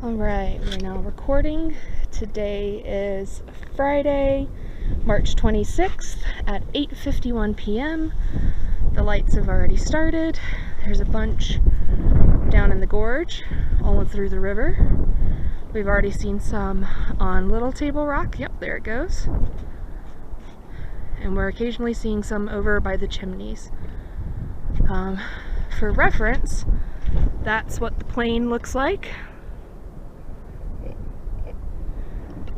Alright, we're now recording. Today is Friday, March 26th at 8:51 p.m. The lights have already started. There's a bunch down in the gorge, all through the river. We've already seen some on Little Table Rock. Yep, there it goes. And we're occasionally seeing some over by the chimneys. For reference, that's what the plane looks like.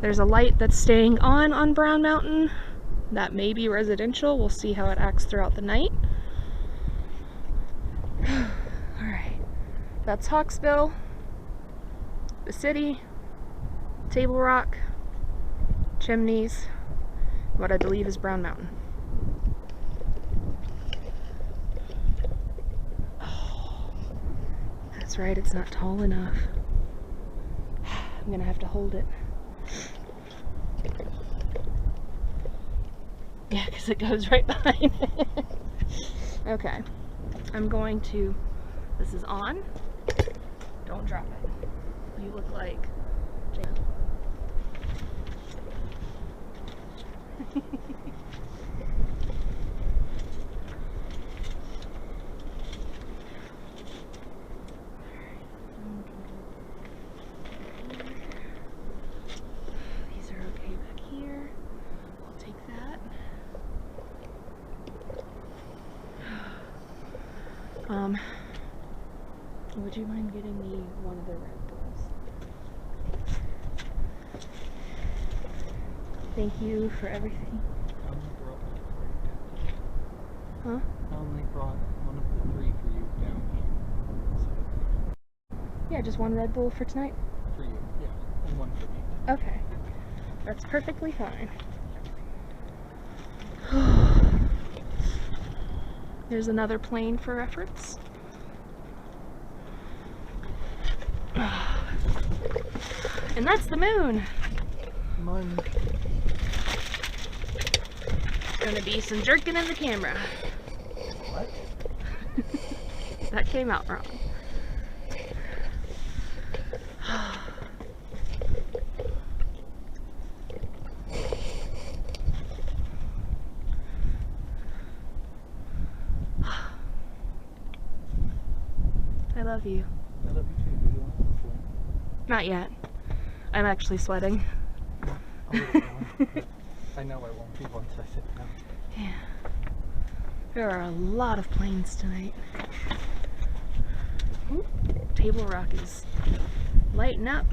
There's a light that's staying on Brown Mountain. That may be residential. We'll see how it acts throughout the night. Alright, that's Hawksbill, the city, Table Rock, chimneys, what I believe is Brown Mountain. Oh, that's right, it's not tall enough. I'm gonna have to hold it. Yeah, because it goes right behind it. Okay, I'm going to, this is on. Don't drop it. You look like Jane. These are okay back here. I'll take that. Would you mind getting me one of the Red Bulls? Thank you for everything. Huh? I only brought one of the three for you down here. So. Yeah, just one Red Bull for tonight? For you, yeah. And one for me. Okay. That's perfectly fine. There's another plane for reference. And that's the moon. Mine. There's gonna be some jerking in the camera. What? That came out wrong. I love you. I love you too. Do you want to before? Not yet. I'm actually sweating. A little more, but I know I won't be once I sit down. Yeah. There are a lot of planes tonight. Ooh, Table Rock is lighting up.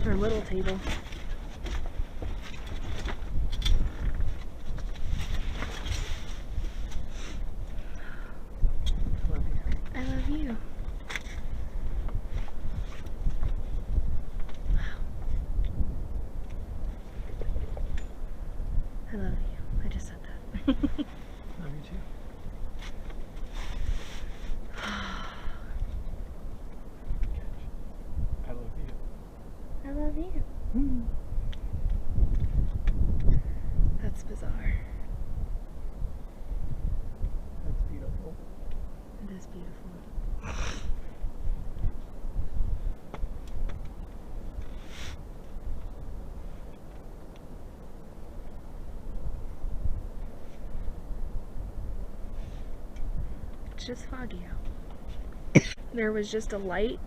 Or Little Table. I love you. I love you. I love you. I just said that. Love you too. I love you. I love you. Mm. That's bizarre. That's beautiful. It is beautiful. It's just foggy out. There was just a light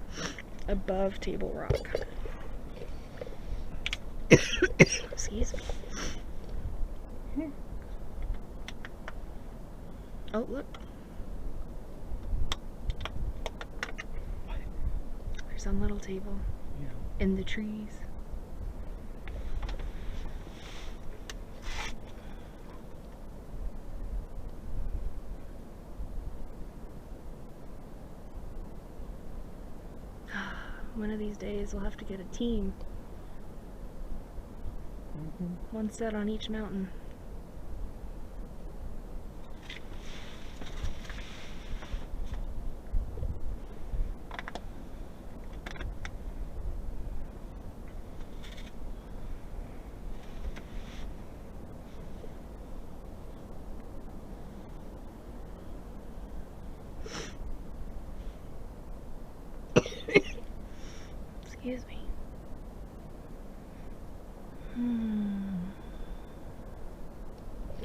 above Table Rock. Excuse me. Oh, look. There's a little table Yeah. in the trees. One of these days we'll have to get a team. One set on each mountain.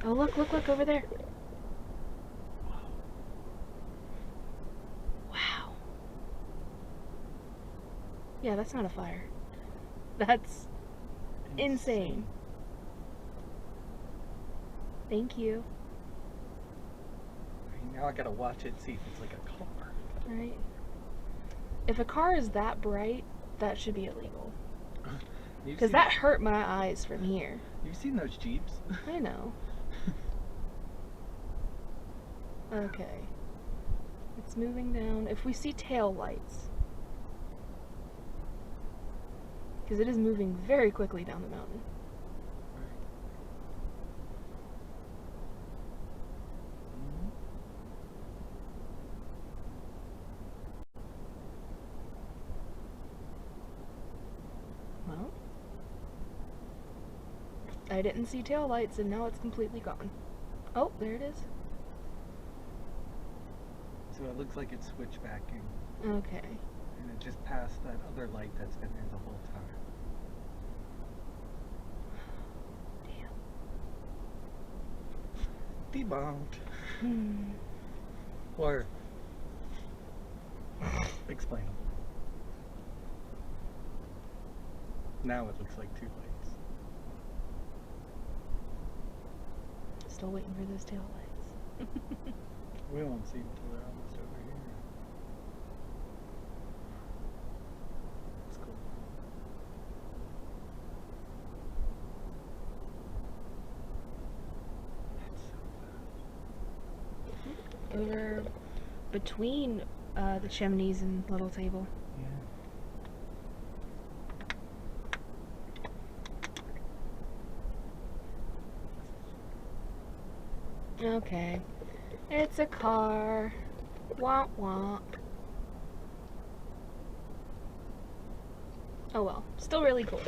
Oh, look, look, look over there. Wow. Yeah, that's not a fire. That's insane. Thank you. Now I gotta watch it, see if it's like a car. Right. If a car is that bright, that should be illegal. Because that hurt my eyes from here. You've seen those Jeeps? I know. Okay. It's moving down. If we see tail lights, because it is moving very quickly down the mountain. Well, I didn't see tail lights and now it's completely gone. Oh, there it is. So it looks like it's switchbacking. Okay. And it just passed that other light that's been there the whole time. Damn. Debunked. Or explainable. Now it looks like two lights. Still waiting for those tail lights. We won't see until they're almost over here. It's cool. That's so fast. Over between the chimneys and little table. Yeah. Okay. It's a car. Womp womp. Oh well. Still really cool.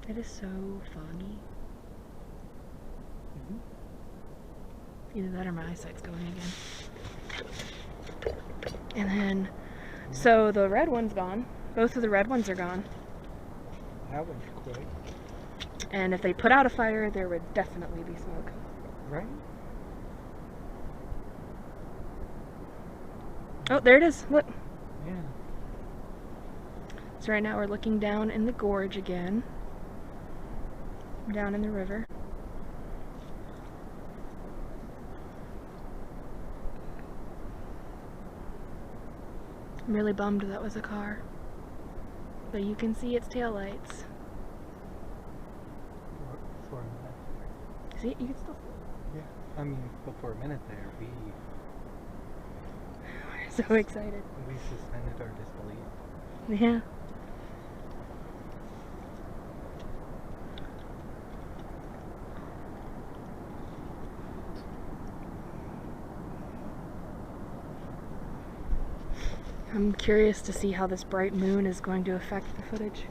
It is so foggy. Either that or my eyesight's going again. And then, so the red one's gone. Both of the red ones are gone. That was quick. And if they put out a fire, there would definitely be smoke. Right? Oh, there it is. Look. Yeah. So right now we're looking down in the gorge again. Down in the river. I'm really bummed that was a car. But you can see its taillights. For a minute. See it? You can still see it. Yeah. I mean, before a minute there, we So excited. we suspended our disbelief. Yeah. I'm curious to see how this bright moon is going to affect the footage.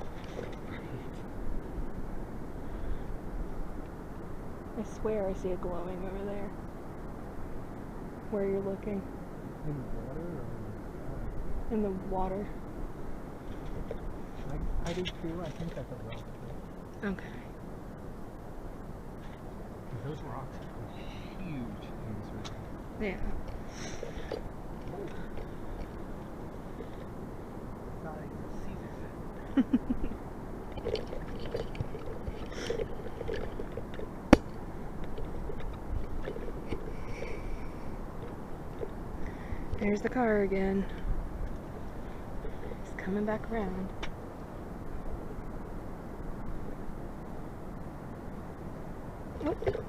I swear I see it glowing over there. Where you're looking. In the water or In the water. I do too. I think that's a rock. Okay. Those rocks are huge in this river. Yeah. Not even Caesar's There's the car again. It's coming back around. Whoop.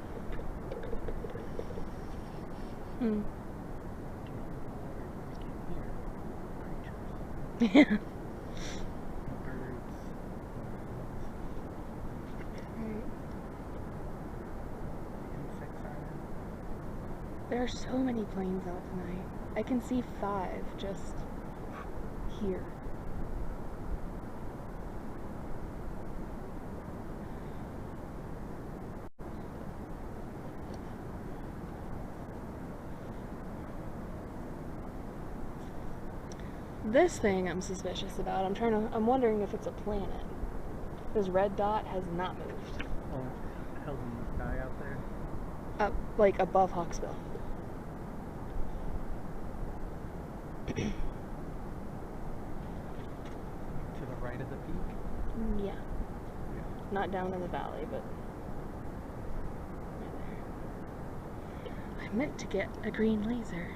Hmm. Yeah. birds. Insects are There are so many planes out tonight. I can see 5 just here. This thing I'm suspicious about. I'm wondering if it's a planet. This red dot has not moved. Oh, hell's in the sky out there. Up, like above Hawksbill. To the right of the peak? Yeah. Not down in the valley, but right there. I meant to get a green laser,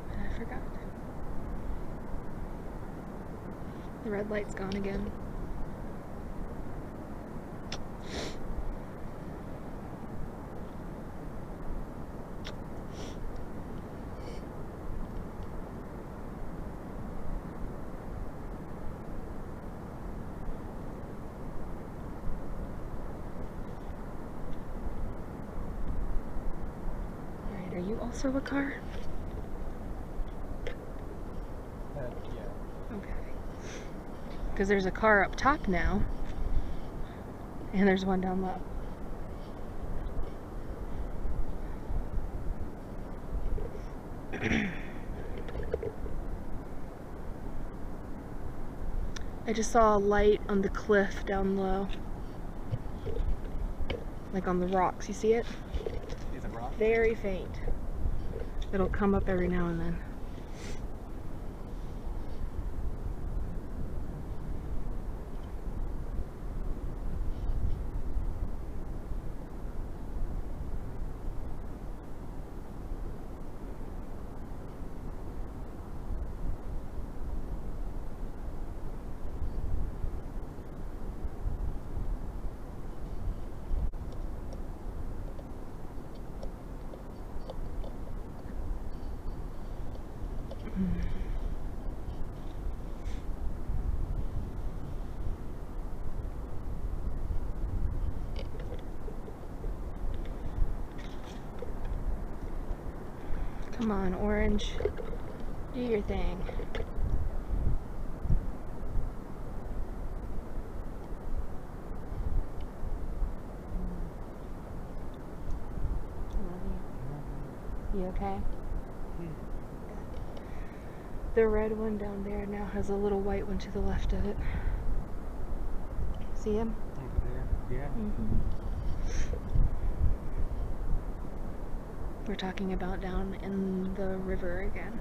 but I forgot. The red light's gone again. Are you also a car? Yeah. Okay. Because there's a car up top now, and there's one down low. I just saw a light on the cliff down low. Like on the rocks, you see it? Is it rock? Very faint. It'll come up every now and then. Come on, Orange. Do your thing. You okay? The red one down there now has a little white one to the left of it. See him? Over there? Yeah. Mm-hmm. We're talking about down in the river again.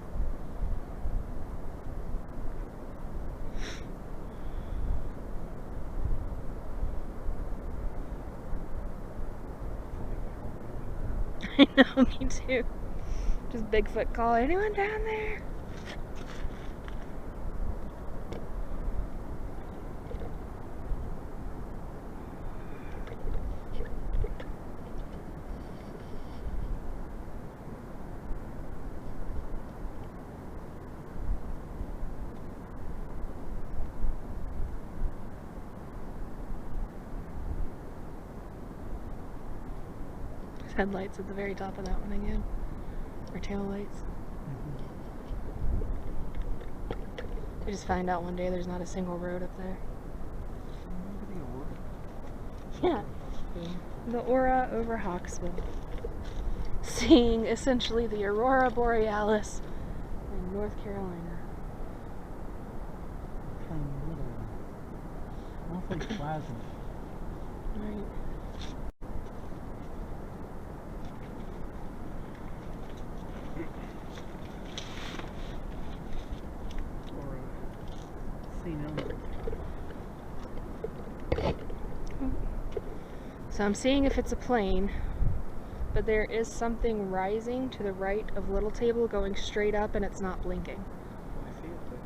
I know, me too. Just Bigfoot call. Anyone down there? Headlights at the very top of that one again. Or tail lights. I just find out one day there's not a single road up there. Yeah. The aura over Hawksbill. Seeing essentially the Aurora Borealis in North Carolina. Almost like plasma. Right. Or St. Elmo. So I'm seeing if it's a plane, but there is something rising to the right of Little Table going straight up and it's not blinking. I see it there.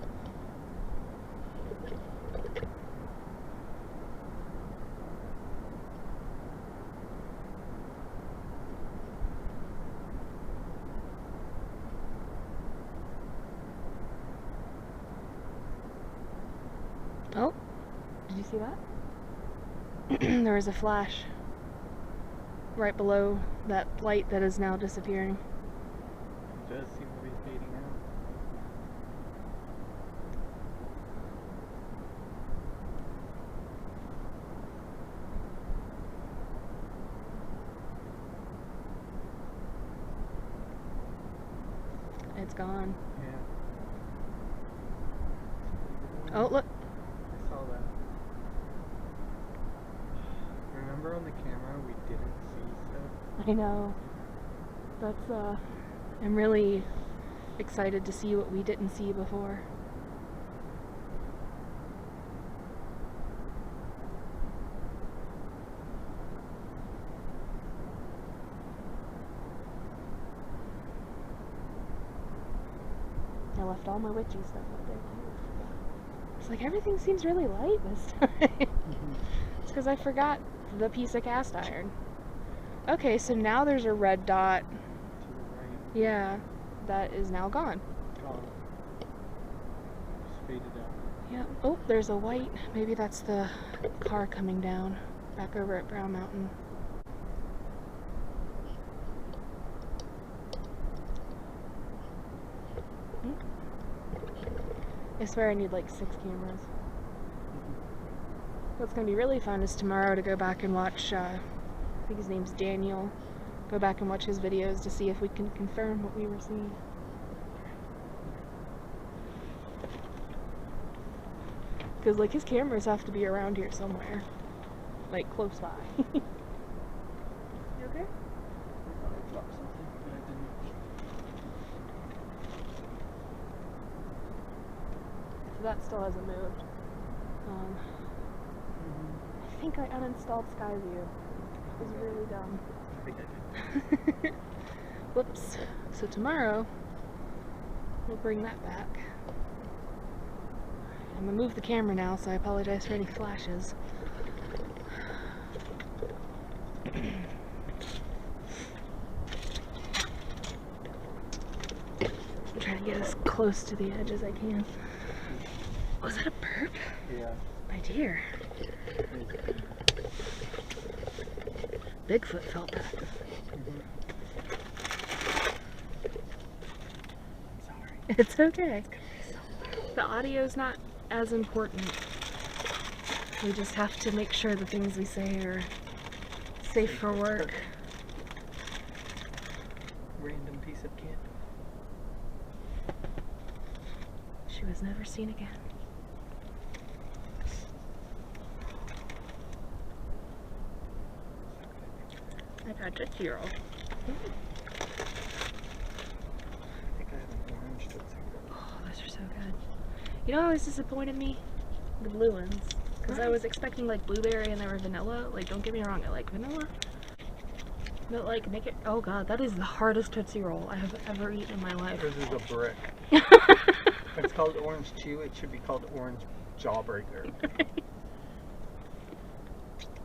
Oh, did you see that? There was a flash right below that light that is now disappearing. It does seem to be fading out. It's gone. Yeah. Oh, look. I saw that. Remember on the camera we didn't see stuff? I know. That's, I'm really excited to see what we didn't see before. I left all my witchy stuff up there too. It's like everything seems really light this time. It's because I forgot the piece of cast iron. Okay, so now there's a red dot. To the right. Yeah, that is now gone. Gone. Just faded out. Yeah. Oh, there's a white. Maybe that's the car coming down back over at Brown Mountain. I swear I need like 6 cameras. What's going to be really fun is tomorrow to go back and watch, I think his name's Daniel, go back and watch his videos to see if we can confirm what we were seeing. Because like his cameras have to be around here somewhere, like close by. You okay? I thought I dropped something, but I didn't. So that still hasn't moved. I think I uninstalled Skyview. It was really dumb. I think I did. Whoops. So tomorrow, we'll bring that back. I'm gonna move the camera now, so I apologize for any flashes. I'm trying to get as close to the edge as I can. Was that a burp? Yeah. My dear. Bigfoot felt that. Sorry. It's okay. The audio's not as important. We just have to make sure the things we say are safe for work. Random piece of candy. She was never seen again. I got a zero. I think I have an orange Tootsie Roll. Oh, those are so good. You know what always disappointed me? The blue ones. Because I was expecting like blueberry and they were vanilla. Like, don't get me wrong, I like vanilla. But like, make it, oh god, that is the hardest Tootsie Roll I have ever eaten in my life. This is a brick. It's called Orange Chew. It should be called Orange Jawbreaker.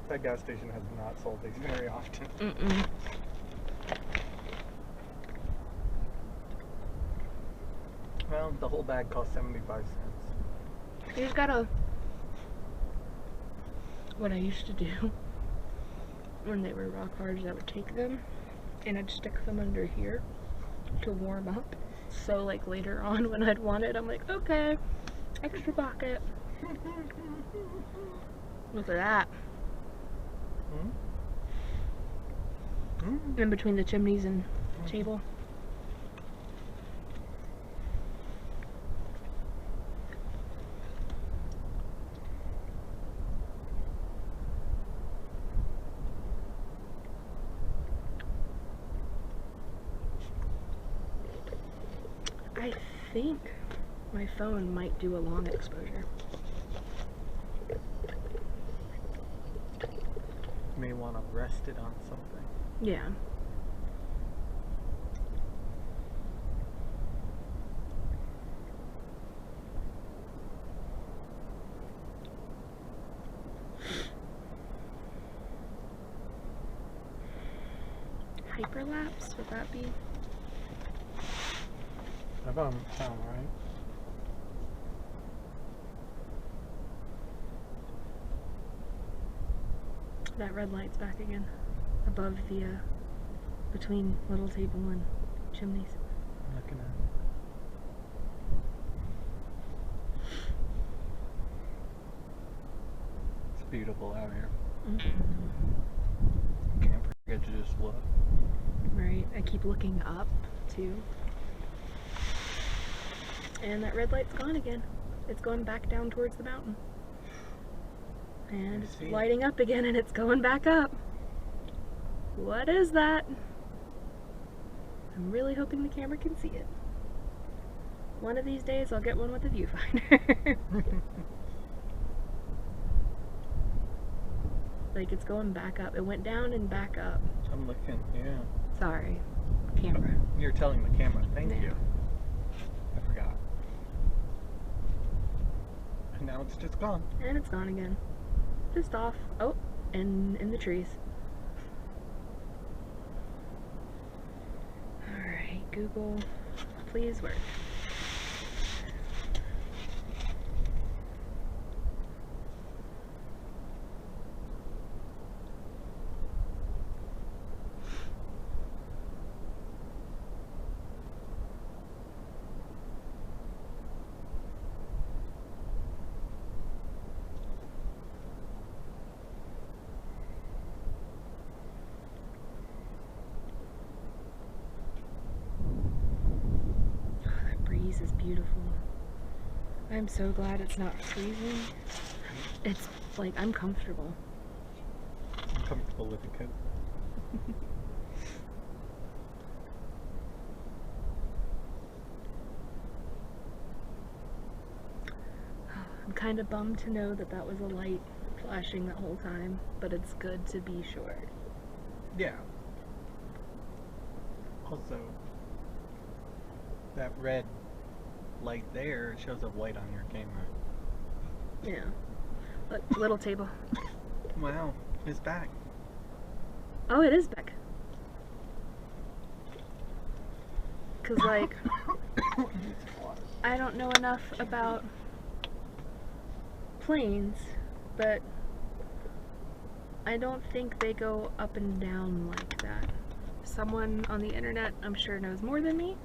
That gas station has not sold these very often. Mm-mm. Well, the whole bag cost 75 cents. You just gotta, what I used to do when they were rock hard is I would take them and I'd stick them under here to warm up. So like later on when I'd want it, I'm like, okay, extra pocket. Look at that. In between the chimneys and table. I think my phone might do a long exposure. May want to rest it on something. Yeah. Hyperlapse, would that be? That sound right. That red light's back again. Above the, between little table and chimneys. I'm looking at it. It's beautiful out here. Can't forget to just look. Right, I keep looking up, too. And that red light's gone again. It's going back down towards the mountain. And I it's see it. lighting up again, and it's going back up. What is that? I'm really hoping the camera can see it. One of these days I'll get one with a viewfinder. Like, it's going back up. It went down and back up. I'm looking, yeah. Sorry, camera. You're telling the camera, thank Yeah. you. I forgot. And now it's just gone. And it's gone again. Just off. Oh, and in the trees. Alright, Google, please work. This is beautiful. I'm so glad it's not freezing. It's like, I'm comfortable. I'm comfortable with the coat. I'm kind of bummed to know that that was a light flashing the whole time, but it's good to be sure. Yeah. Also, that red light there shows a white on your camera. Yeah. Look, little table. Wow, it's back. Oh, it is back. Cause like, I don't know enough about planes, but I don't think they go up and down like that. Someone on the internet, I'm sure, knows more than me.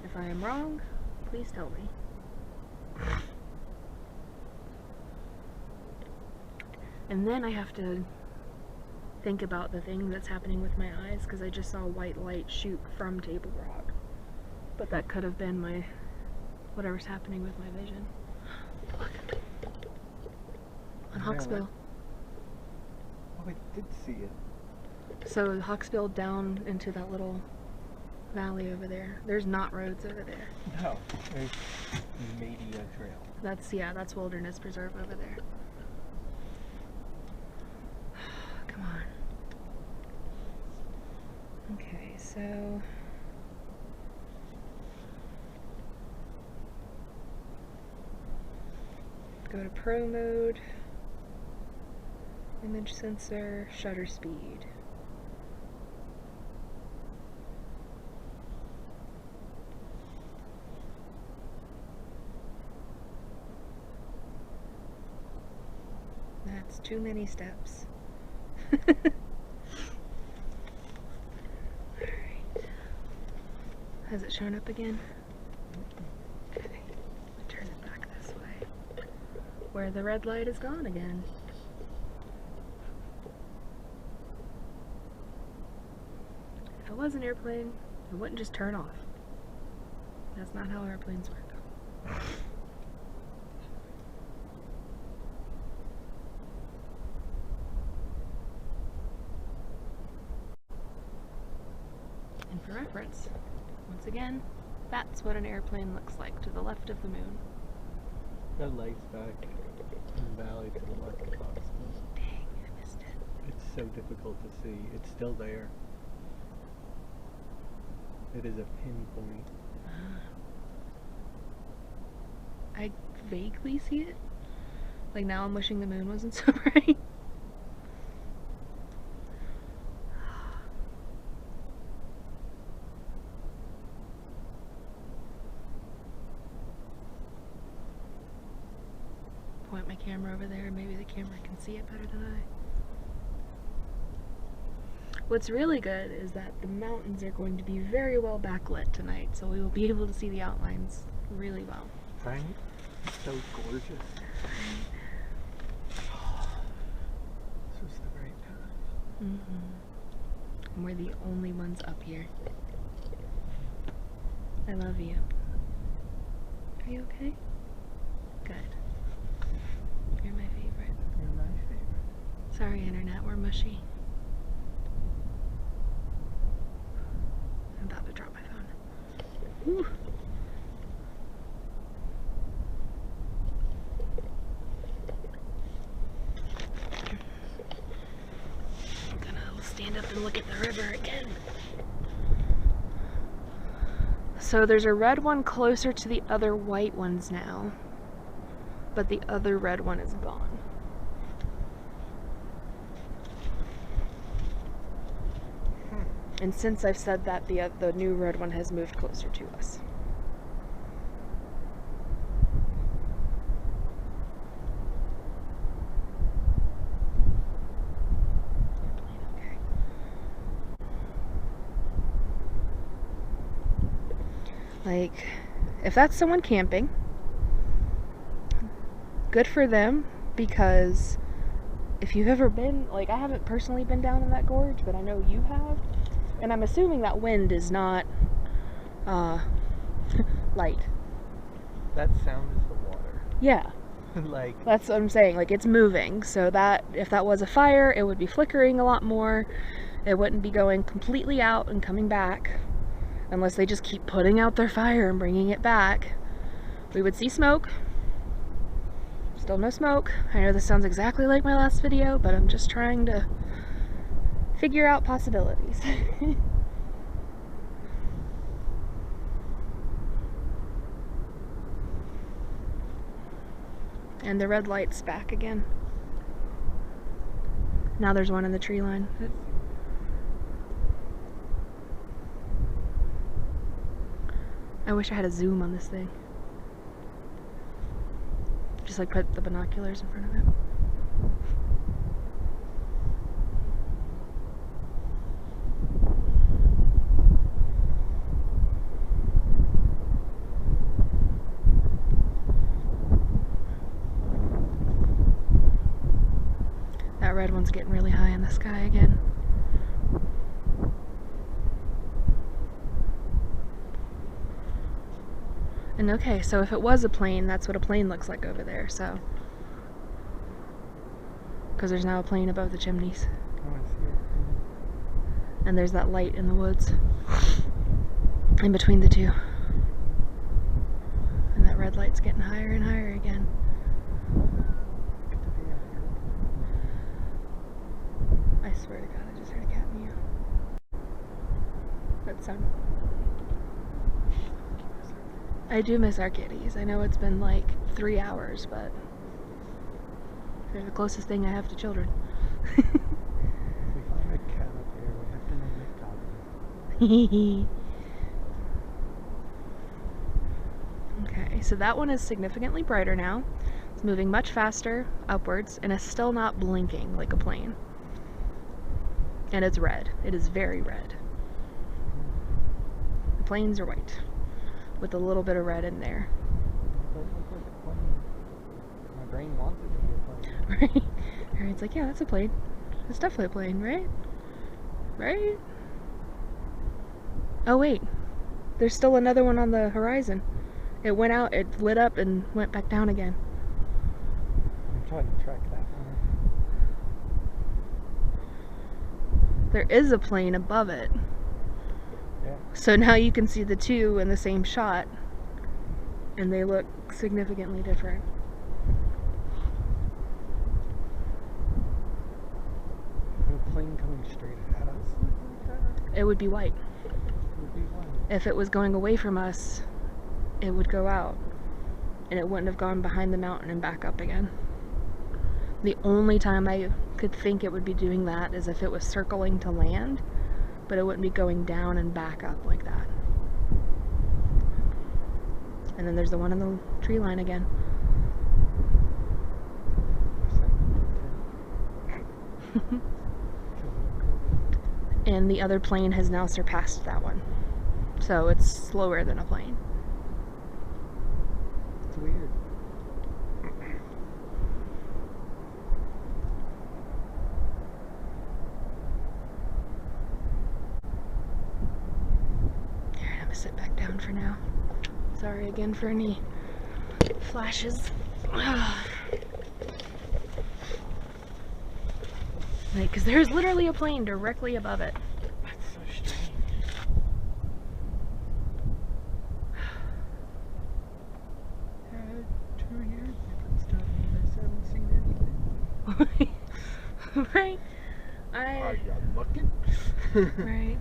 If I am wrong, please tell me. And then I have to think about the thing that's happening with my eyes, because I just saw white light shoot from Table Rock. But that could have been my, whatever's happening with my vision. Look. On Hawksbill. Oh, I did see it. So Hawksbill down into that little valley over there. There's not roads over there. No, there's maybe a trail. That's, yeah, that's Wilderness Preserve over there. Come on. Okay, so go to Pro mode, image sensor, shutter speed. That's too many steps. Alright. Has it shown up again? Okay. Turn it back this way. Where the red light is gone again. If it was an airplane, it wouldn't just turn off. That's not how airplanes work. And for reference, once again, that's what an airplane looks like to the left of the moon. The light's back in the valley to the left of Hawksbill. Dang, I missed it. It's so difficult to see. It's still there. It is a pinpoint. I vaguely see it. Like, now I'm wishing the moon wasn't so bright. Point my camera over there, maybe the camera can see it better than I. What's really good is that the mountains are going to be very well backlit tonight, so we will be able to see the outlines really well. Right? It's so gorgeous. This was the right time. Mm-hmm. And we're the only ones up here. I love you. Are you okay? Good. You're my favorite. You're my favorite. Sorry, internet, we're mushy. I'm about to drop my phone. Whew. I'm gonna stand up and look at the river again. So there's a red one closer to the other white ones now, but the other red one is gone. And since I've said that, the new red one has moved closer to us. Okay. Like, if that's someone camping, good for them, because if you've ever been, like, I haven't personally been down in that gorge, but I know you have. And I'm assuming that wind is not light. That sound is the water. Yeah. Like, That's what I'm saying. Like, it's moving. So that, if that was a fire, it would be flickering a lot more. It wouldn't be going completely out and coming back. Unless they just keep putting out their fire and bringing it back. We would see smoke. Still no smoke. I know this sounds exactly like my last video, but I'm just trying to figure out possibilities. And the red light's back again. Now there's one in the tree line. I wish I had a zoom on this thing. Just like put the binoculars in front of it. That red one's getting really high in the sky again. And okay, so if it was a plane, that's what a plane looks like over there, so. Because there's now a plane above the chimneys. oh, I see it. And there's that light in the woods. In between the two. And that red light's getting higher and higher again. Good to be out here. I swear to God, I just heard a cat meow. That sound. I do miss our kitties. I know it's been like 3 hours, but they're the closest thing I have to children. If we find a cat up here, we have to name it Goblin. Okay, so that one is significantly brighter now. It's moving much faster upwards, and it's still not blinking like a plane. And it's red. It is very red. The planes are white, with a little bit of red in there. It does look like a plane. My brain wants it to be a plane. Right? Aaron's like, yeah, that's a plane. It's definitely a plane, right? Right? Oh wait, there's still another one on the horizon. It went out, it lit up, and went back down again. I'm trying to track that one. There is a plane above it. Yeah. So now you can see the two in the same shot, and they look significantly different. A plane coming straight at us like that? It would be white. It would be one. If it was going away from us, it would go out, and it wouldn't have gone behind the mountain and back up again. The only time I could think it would be doing that is if it was circling to land, but it wouldn't be going down and back up like that. And then there's the one in the tree line again. And the other plane has now surpassed that one. So it's slower than a plane. It's weird. Alright, I'm gonna sit back down for now. Sorry again for any flashes. Like, because there's literally a plane directly above it. That's so strange. Had 2 years you've been studying this, haven't seen anything. Right? Are you looking? Right.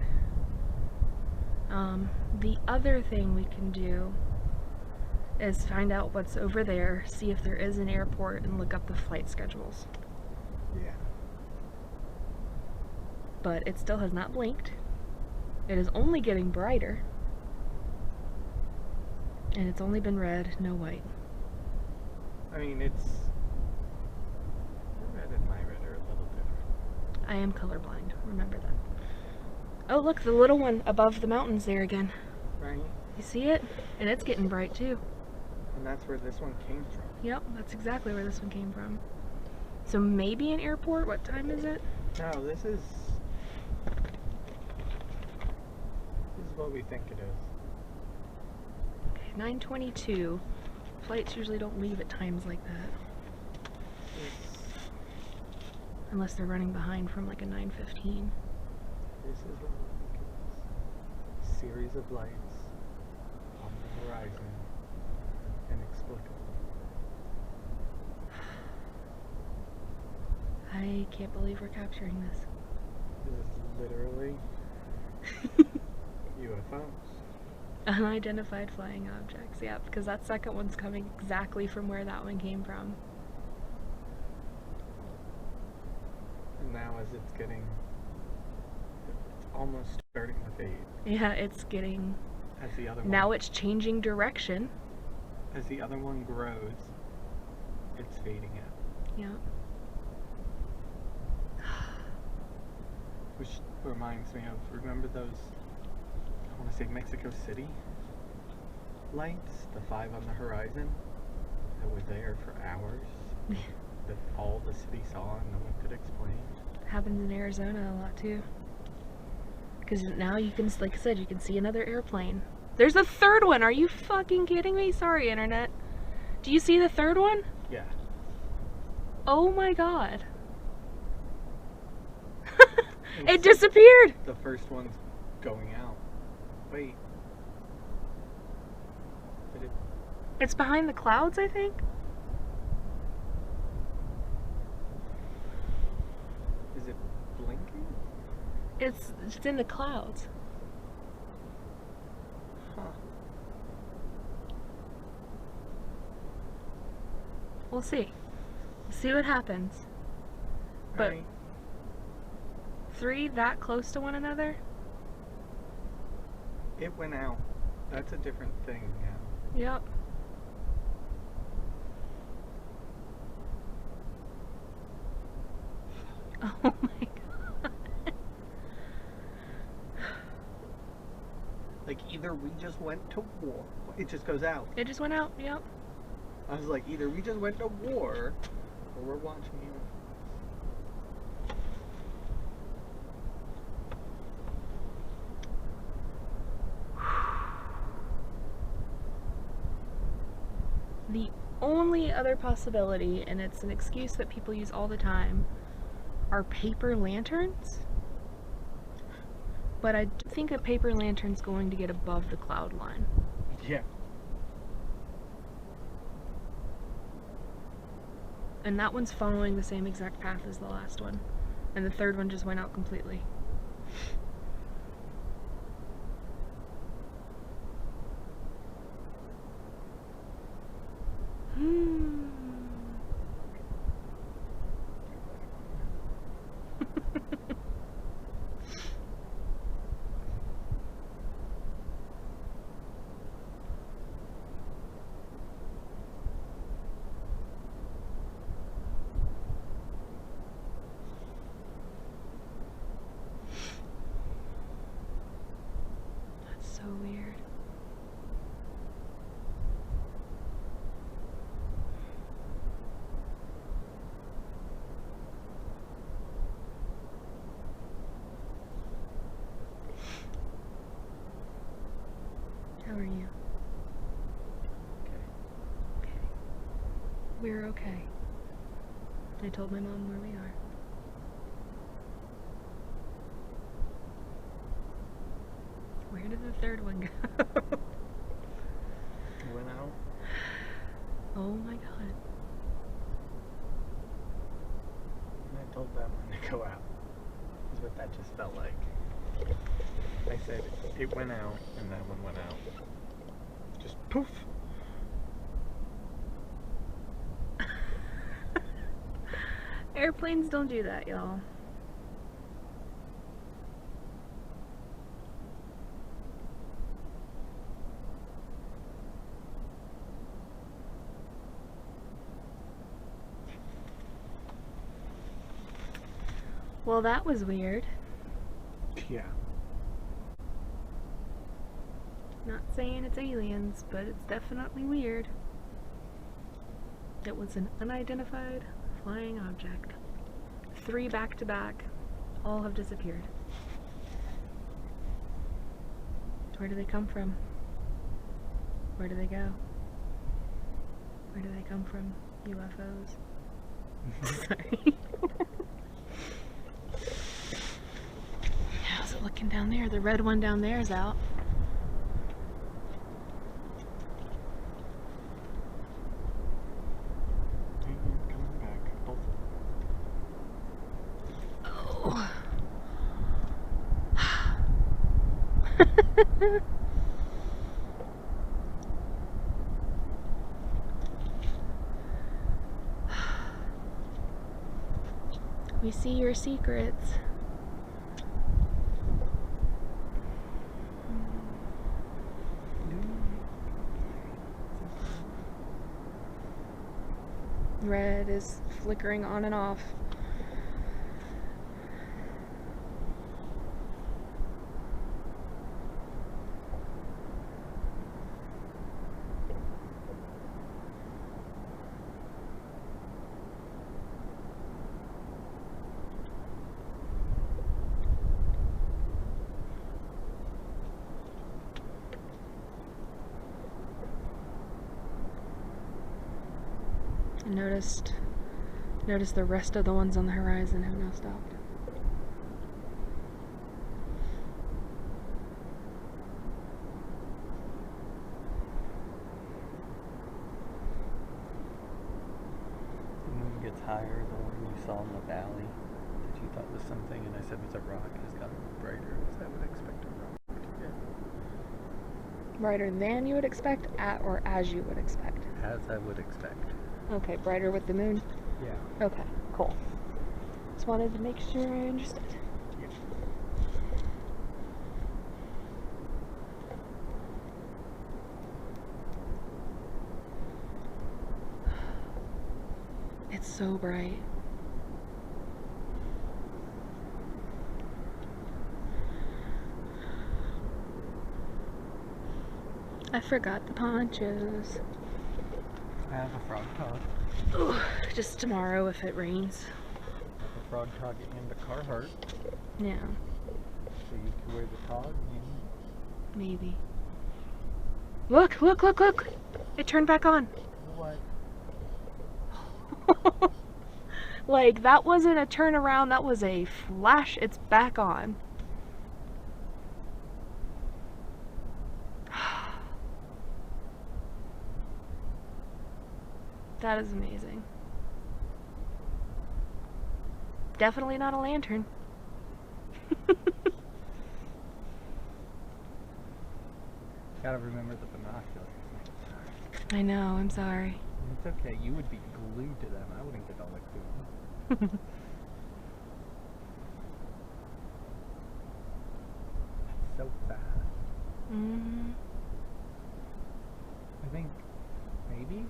The other thing we can do is find out what's over there, see if there is an airport, and look up the flight schedules. Yeah. But it still has not blinked. It is only getting brighter. And it's only been red, no white. I mean, it's... Red and my red are a little different. I am colorblind, remember that. Oh, look, the little one above the mountains there again. Right? You see it? And it's getting bright too. And that's where this one came from. Yep, that's exactly where this one came from. So maybe an airport? What time is it? No, this is what we think it is. Okay, 9:22. Flights usually don't leave at times like that. Unless they're running behind from like a 9:15. This is what we think it is. Series of lights on the horizon. Inexplicable. I can't believe we're capturing this. This is literally UFOs. Unidentified flying objects, yeah, because that second one's coming exactly from where that one came from. And now as it's almost starting to fade. Yeah, it's getting... As the other one... Now it's changing direction. As the other one grows, it's fading out. Yeah. Which reminds me of, remember those, I want to say Mexico City lights, the 5 on the horizon, that were there for hours, that all the city saw and no one could explain. Happens in Arizona a lot too. Because now you can, like I said, you can see another airplane. There's a third one! Are you fucking kidding me? Sorry, internet. Do you see the third one? Yeah. Oh my god. It disappeared! The first one's going out. Wait. Did it... It's behind the clouds, I think? Is it blinking? It's in the clouds. Huh. We'll see. We'll see what happens. But Right. 3 that close to one another? It went out. That's a different thing now. Yep. Oh my god. Like, either we just went to war. It just goes out. It just went out, yep. I was like, either we just went to war, or we're watching you. The only other possibility, and it's an excuse that people use all the time, are paper lanterns. But I do think a paper lantern's going to get above the cloud line. Yeah. And that one's following the same exact path as the last one. And the third one just went out completely. That's so weird. How are you? Okay. Okay. We're okay. I told my mom where we are. Where did the third one go? It went out. Oh my god. And I told that one to go out. That's what that just felt like. I said it went out, and that one went out. Just poof. Airplanes don't do that, y'all. Well, that was weird. Yeah. Not saying it's aliens, but it's definitely weird. It was an unidentified flying object. 3 back to back. All have disappeared. Where do they come from? Where do they go? Where do they come from? UFOs. Sorry. How's it looking down there? The red one down there is out. Coming back. Both of them. Oh. We see your secrets. Red is flickering on and off. Notice the rest of the ones on the horizon have now stopped. The moon gets higher. The one you saw in the valley that you thought was something, and I said was a rock, has gotten brighter, as I would expect a rock to get. Brighter than you would expect, or as you would expect? As I would expect. Okay, brighter with the moon? Yeah. Okay, cool. Just wanted to make sure I understood. Yeah. It's so bright. I forgot the ponchos. I have a frog tog. Ugh, just tomorrow if it rains. I have a frog tog and a Carhartt. Yeah, So you can wear the tog and maybe. Look, look, look, look! It turned back on. what? Like, that wasn't a turnaround, that was a flash. It's back on. That is amazing. Definitely not a lantern. Gotta remember the binoculars. I know, I'm sorry. It's okay, you would be glued to them. I wouldn't get all the glue. That's so fast. Mm-hmm. I think maybe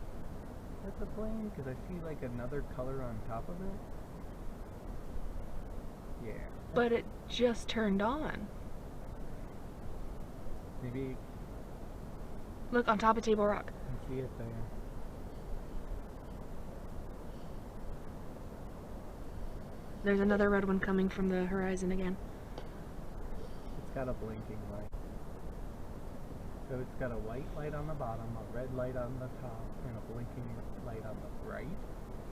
that's a plane because I see like another color on top of it. Yeah. But it just turned on. Maybe Look, on top of Table Rock. I can see it there. There's another red one coming from the horizon again. It's got a blinking light. So it's got a white light on the bottom, a red light on the top, and a blinking light on the right.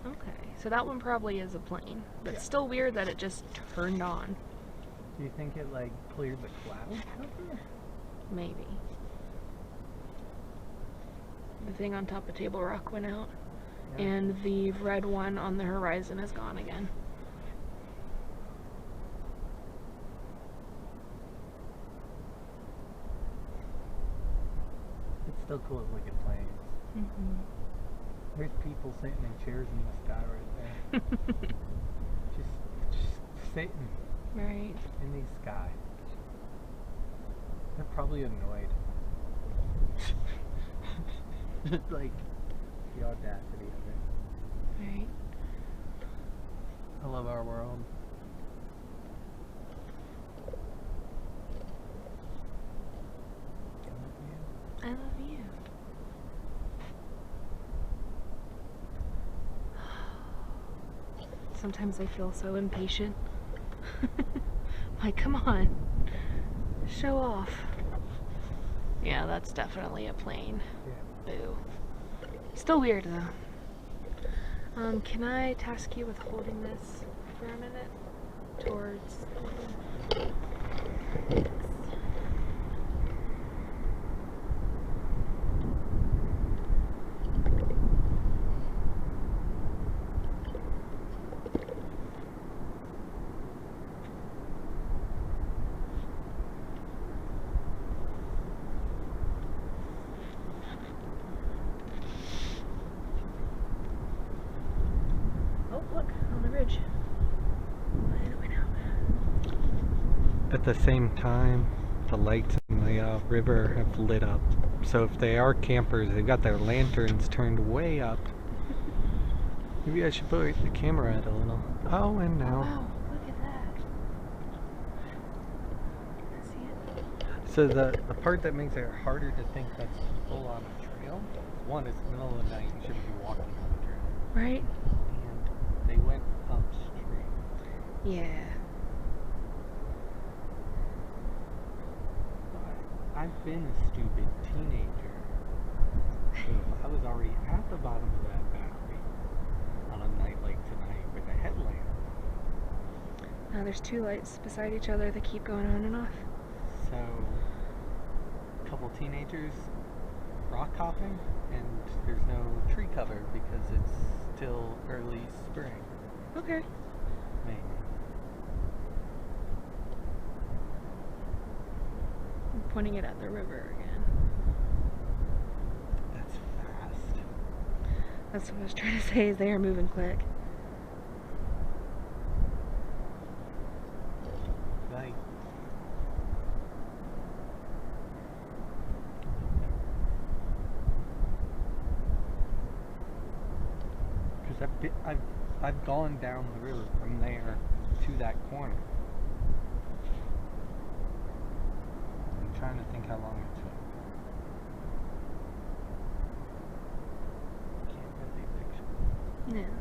Okay, so that one probably is a plane, but Yeah. still weird that it just turned on. Do you think it like cleared the clouds over? Maybe. The thing on top of Table Rock went out, Yeah. and the red one on the horizon is gone again. It's still cool to look at planes. Mm-hmm. There's people sitting in chairs in the sky right there. just sitting Right. in the sky. They're probably annoyed. Just like the audacity of it. Right. I love our world. I love you. Sometimes I feel so impatient. Like, come on. Show off. Yeah, that's definitely a plane. Yeah. Boo. Still weird though. Can I task you with holding this for a minute? Towards... Oh, look, on the ridge. Way the way down. At the same time, the lights in the river have lit up. So if they are campers, they've got their lanterns turned way up. Maybe I should put the camera at a little. Oh, and now. Wow, look at that. Can I see it? So the part that makes it harder to think that's full on a trail, one, it's the middle of the night, you shouldn't be walking on the trail. Right? And they went upstream. Yeah. I've been a stupid teenager. So I was already at the bottom of that valley on a night like tonight with a headlamp. Now there's two lights beside each other that keep going on and off. So a couple teenagers rock hopping, and there's no tree cover because it's still early spring. Okay. Maybe. I'm pointing it at the river again. That's fast. That's what I was trying to say, is they are moving quick. Like, because I've gone down the river from there to that corner. I'm trying to think how long it took. Can't really picture Yeah.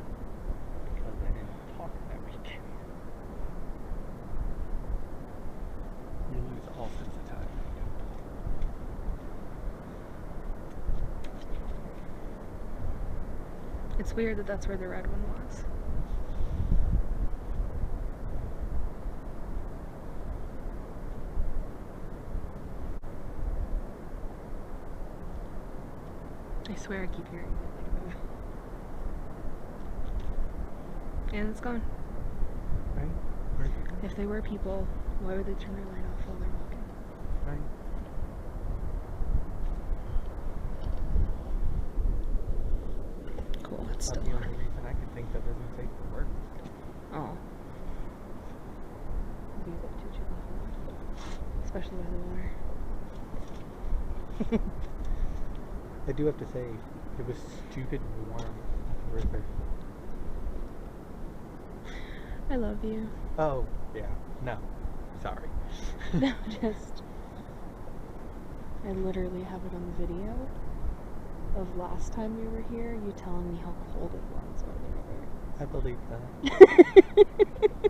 because I didn't talk that weekend. You lose all sense of time. It's weird that that's where the red one was. I swear I keep hearing that thing move. And it's gone. Right? Where's it going? If they were people, why would they turn their light off while they're walking? Right. Cool, it's That's still the only on. reason I could think that isn't safe for work. Oh. It'd be a bit too chilly for that. Especially by the water. I do have to say, it was stupid warm at the river. I love you. Oh, yeah. No. Sorry. No, just... I literally have it on the video of last time we were here, you telling me how cold it was over I believe that. the river.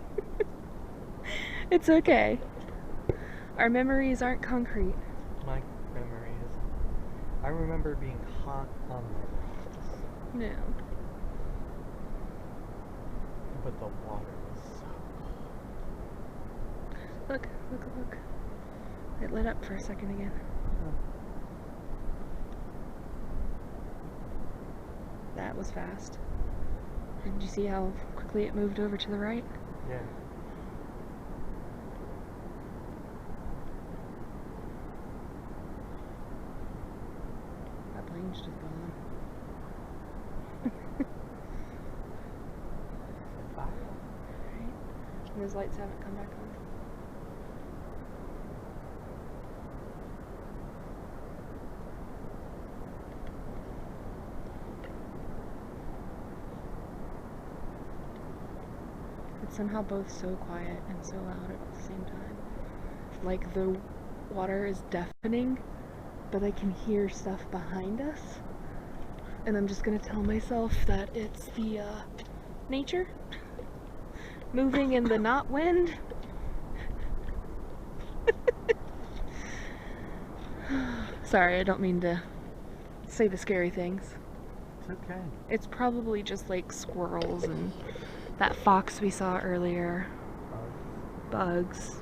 It's okay. Our memories aren't concrete. My memory isn't. I remember being hot on the rocks, No. but the water was so cold. Look, look, look. It lit up for a second again. That was fast. And did you see how quickly it moved over to the right? Yeah. That plane's just gone. Fire. Right? And those lights haven't come back on. It's somehow both so quiet and so loud at the same time. Like the water is deafening, but I can hear stuff behind us. And I'm just gonna tell myself that it's the nature moving in the not wind. Sorry, I don't mean to say the scary things. It's okay. It's probably just like squirrels and that fox we saw earlier. Bugs.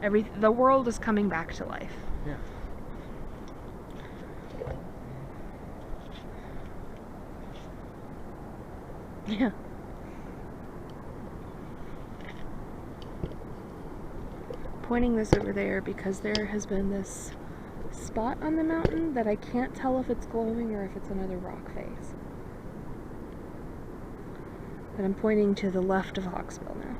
The world is coming back to life. Yeah. Yeah. Pointing this over there because there has been this spot on the mountain that I can't tell if it's glowing or if it's another rock face. But I'm pointing to the left of Hawksbill now.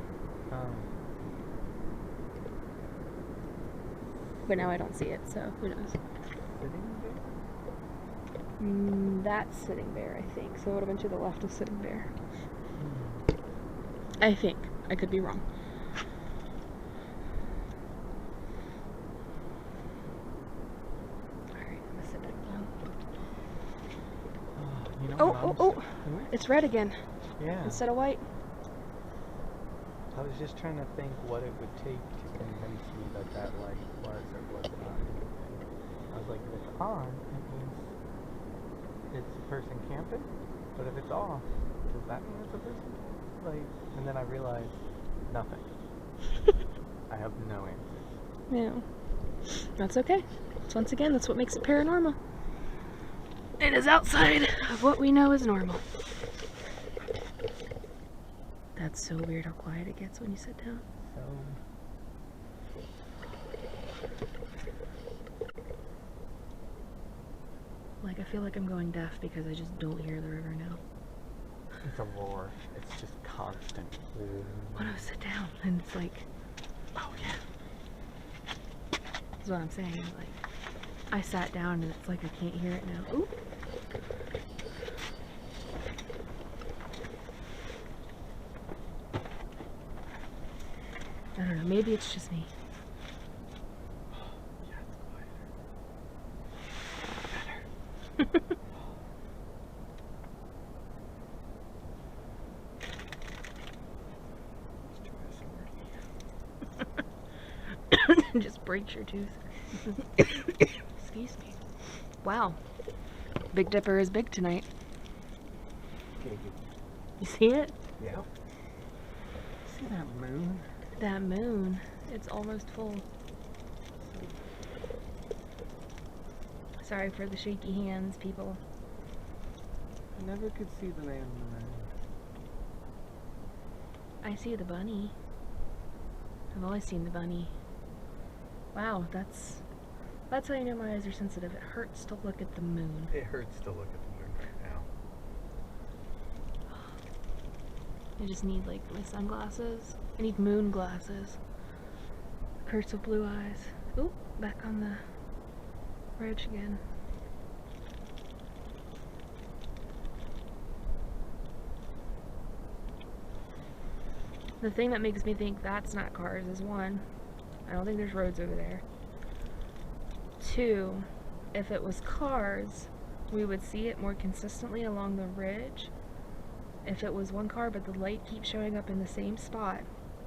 But now I don't see it, so who knows. Sitting there? That's Sitting Bear, I think. So it would have been to the left of Sitting Bear. I think. I could be wrong. Alright, I'm gonna sit back down. You know Oh! It's red again. Yeah. Instead of white. I was just trying to think what it would take to convince me that that light was or was not. I was like, if it's on, it means it's a person camping. But if it's off, does that mean it's a person? Like, and then I realized nothing. I have no answers. Yeah. That's okay. So once again, that's what makes it paranormal. It is outside of what we know is normal. That's so weird how quiet it gets when you sit down. So, Like, I feel like I'm going deaf because I just don't hear the river now. it's a roar. It's just constant. When I sit down and it's like, Oh yeah. that's what I'm saying. Like, I sat down and it's like I can't hear it now. Ooh. I don't know, maybe it's just me. Yeah, it's quieter. Better. Just breaks your tooth. Excuse me. Wow. Big Dipper is big tonight. You see it? Yeah. See that moon? That moon. It's almost full. Sorry for the shaky hands, people. I never could see the man in the moon. I see the bunny. I've always seen the bunny. Wow, that's how you know my eyes are sensitive. It hurts to look at the moon. It hurts to look at the moon right now. I just need like my sunglasses. I need moon glasses. Curse of blue eyes. Ooh, back on the ridge again. The thing that makes me think that's not cars is one, I don't think there's roads over there. Two, if it was cars, we would see it more consistently along the ridge. If it was one car but the light keeps showing up in the same spot,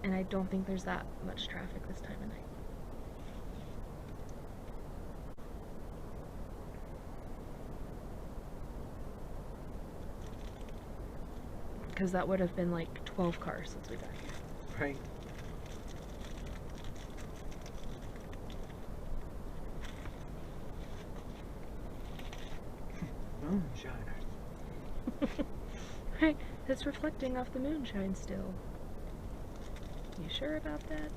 and I don't think there's that much traffic this time of night. because that would have been like 12 cars since we got here. Right. Moonshiners. Right, it's reflecting off the moonshine still. You sure about that?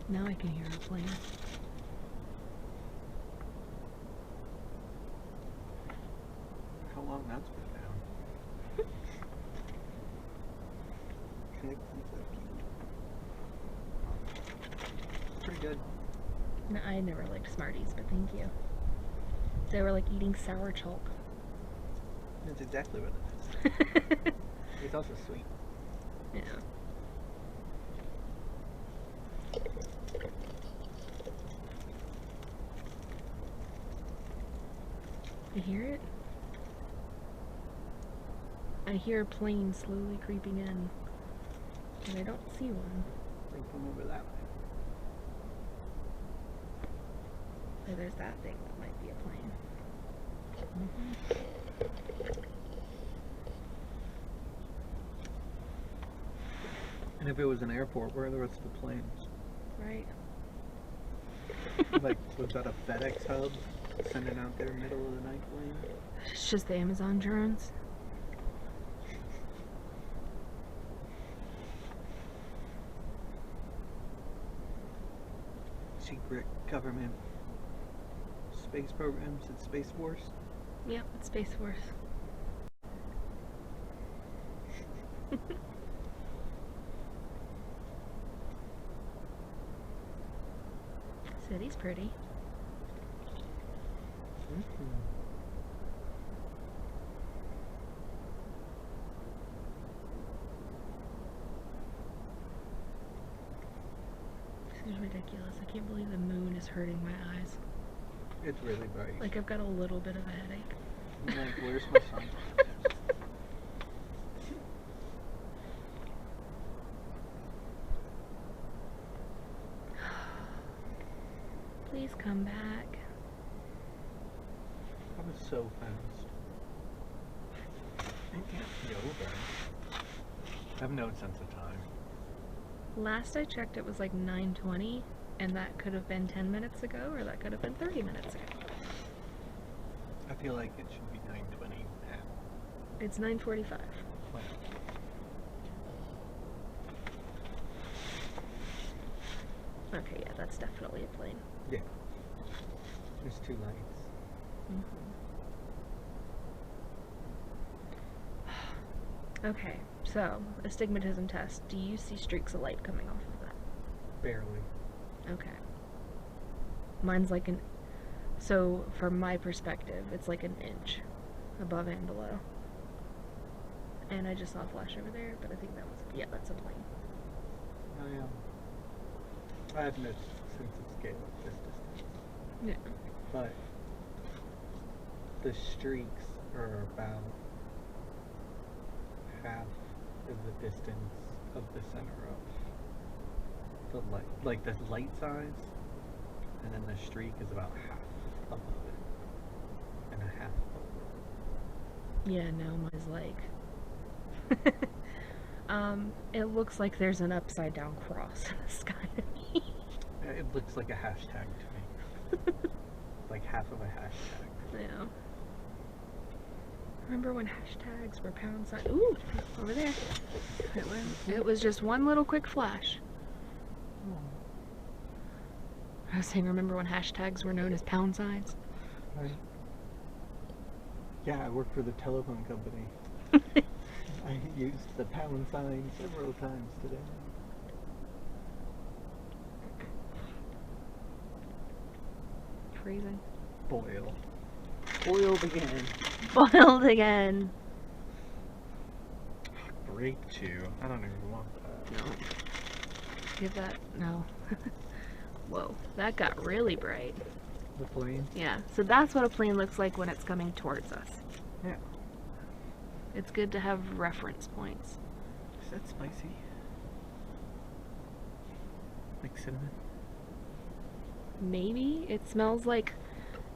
Now I can hear a plane. How long that's been down? Pretty good. No, I never liked Smarties, but thank you. They were like eating sour chalk. That's exactly what it is. It's also sweet. Yeah. I hear it. I hear a plane slowly creeping in, and I don't see one. Like come over that way. Oh, there's that thing that might be a plane. And if it was an airport, where are the rest of the planes? Right. Like, was that a FedEx hub sending out their middle of the night plane? It's just the Amazon drones. Secret government space programs at Space Force? Yep, it's Space Force. City's pretty. This is ridiculous. I can't believe the moon is hurting my eyes. It's really bright. Like I've got a little bit of a headache. I'm like, where's my sunglasses? Please come back. That was so fast. It can't be over. I have no sense of time. Last I checked it was like 9:20, and that could have been 10 minutes ago, or that could have been 30 minutes ago. I feel like it should be 9:20 now. It's 9:45. Wow. Okay, yeah, that's definitely a plane. Yeah. There's two lights. Okay, so astigmatism test. Do you see streaks of light coming off of that? Barely. Okay. Mine's like so from my perspective, it's like an inch above and below. And I just saw a flash over there, but I think that was, yeah, that's a plane. I have no sense of scale at this distance. Yeah. But the streaks are about half of the distance of the center of the light, like the light size, and then the streak is about half above it and a half below. Yeah, no, mine's like it looks like there's an upside down cross in the sky to me. It looks like a hashtag to me. Like half of a hashtag. Yeah. Remember when hashtags were pound sign? Ooh, over there. It was just one little quick flash. I was saying, remember when hashtags were known as pound signs? Right. Yeah, I work for the telephone company. I used the pound sign several times today. Freezing. Boil. Boiled again. Boiled again. Break 2. I don't even want that. No. Give that. No. Whoa, that got really bright. The plane? Yeah, so that's what a plane looks like when it's coming towards us. Yeah. It's good to have reference points. Is that spicy? Like cinnamon? Maybe. It smells like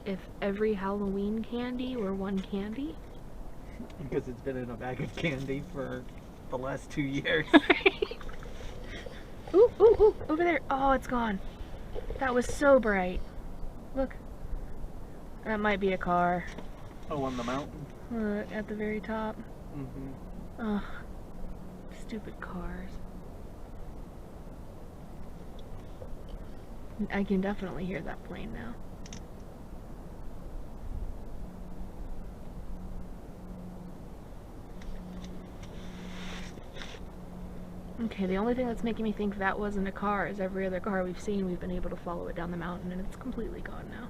if every Halloween candy were one candy. Because it's been in a bag of candy for the last 2 years. Ooh, ooh, ooh, over there. Oh, it's gone. That was so bright. Look. That might be a car. Oh, on the mountain? Look, at the very top. Mm-hmm. Ugh. Stupid cars. I can definitely hear that plane now. Okay, the only thing that's making me think that wasn't a car is every other car we've seen, we've been able to follow it down the mountain, and it's completely gone now.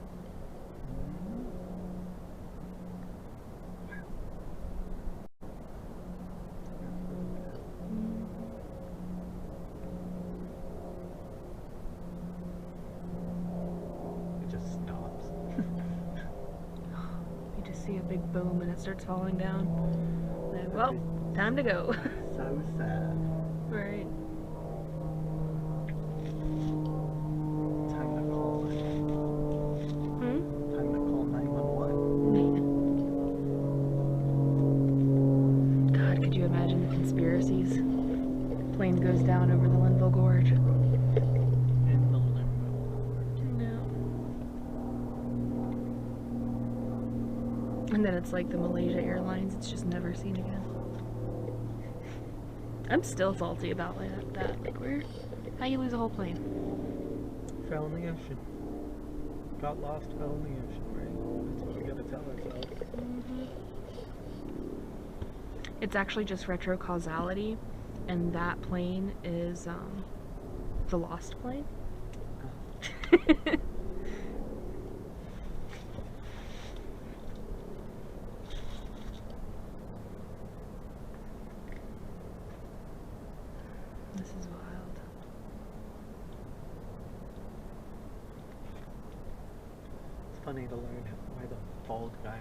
It just stops. You just see a big boom and it starts falling down. Like, well, time to go. So sad. Right. Time to call it. Hmm? Time to call 911. God, could you imagine the conspiracies? Plane goes down over the Linville Gorge. In the Linville Gorge. No. And then it's like the Malaysia Airlines, it's just never seen again. I'm still salty about that. Like, how you lose a whole plane? Fell in the ocean. Got lost, fell in the ocean, right? That's what we gotta tell ourselves. Mm-hmm. It's actually just retrocausality, and that plane is the lost plane. This is wild. It's funny to learn why the bald guy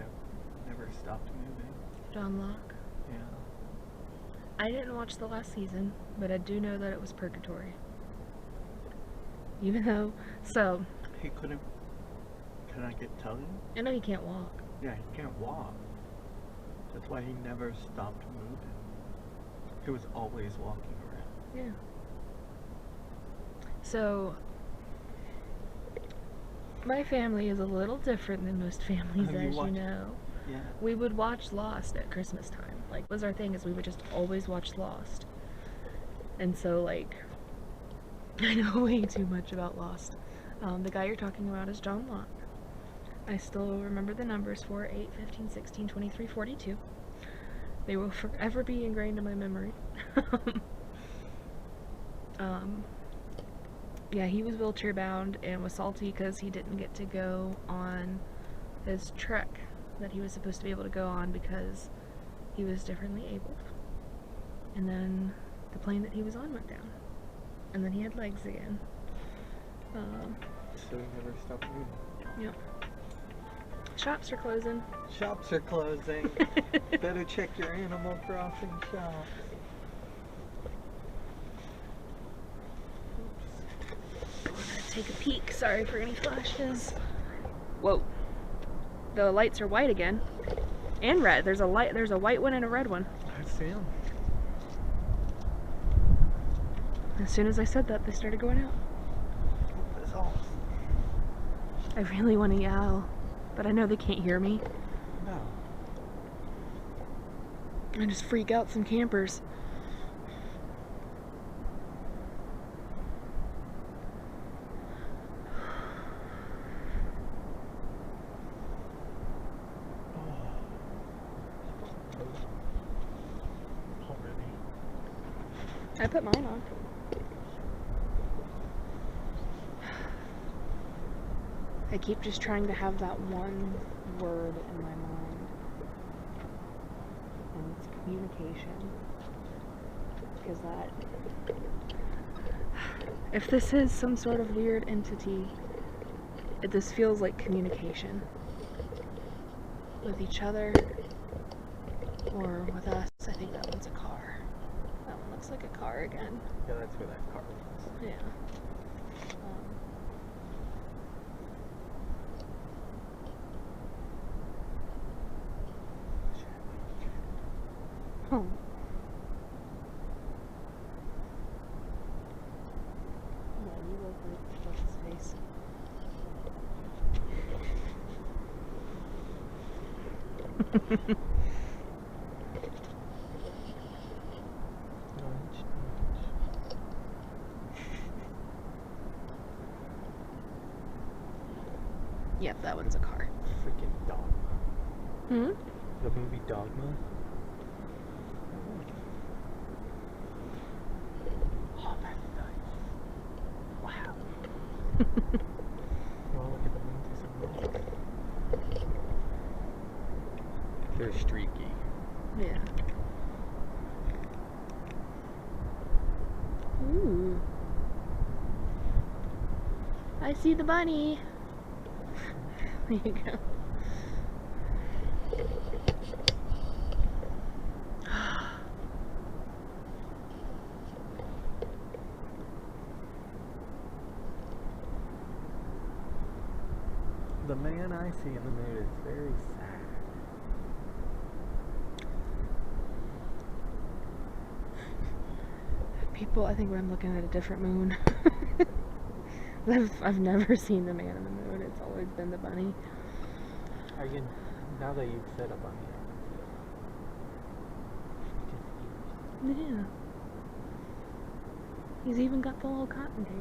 never stopped moving. John Locke. Yeah. I didn't watch the last season, but I do know that it was purgatory. Even though, so, He couldn't. Can I tell you? I know he can't walk. Yeah, he can't walk. That's why he never stopped moving. He was always walking around. Yeah. So, my family is a little different than most families, Have you as you watched- know. Yeah. We would watch Lost at Christmas time. Like, was our thing is we would just always watch Lost. And so, like, I know way too much about Lost. The guy you're talking about is John Locke. I still remember the numbers 4, 8, 15, 16, 23, 42. They will forever be ingrained in my memory. Yeah, he was wheelchair bound and was salty because he didn't get to go on his trek that he was supposed to be able to go on because he was differently abled. And then the plane that he was on went down. And then he had legs again. So he never stopped moving. Yep. Shops are closing. Shops are closing. Better check your Animal Crossing shops. Take a peek. Sorry for any flashes. Whoa. The lights are white again. And red. There's a white one and a red one. I see them. As soon as I said that, they started going out. That's all. I really want to yell, but I know they can't hear me. No. I just freak out some campers. Already. I put mine on. I keep just trying to have that one word in my mind. And it's communication. Because if this is some sort of weird entity, this feels like communication. With each other, or with us. I think that one's a car. That one looks like a car again. Yeah, that's where that car was. Yeah. Oh. Yeah, you look like what's his face. Yep, that one's a car. Freaking Dogma. Hmm? The movie Dogma? Oh, that's nice. Wow. Well, look at the moons or something. They're streaky. Yeah. Ooh. I see the bunny. There you go. The man I see in the moon is very sad. People, I think I'm looking at a different moon. I've never seen the man in the moon. It's always been the bunny. Are you, now that you've said a bunny, Yeah. He's even got the little cottontail.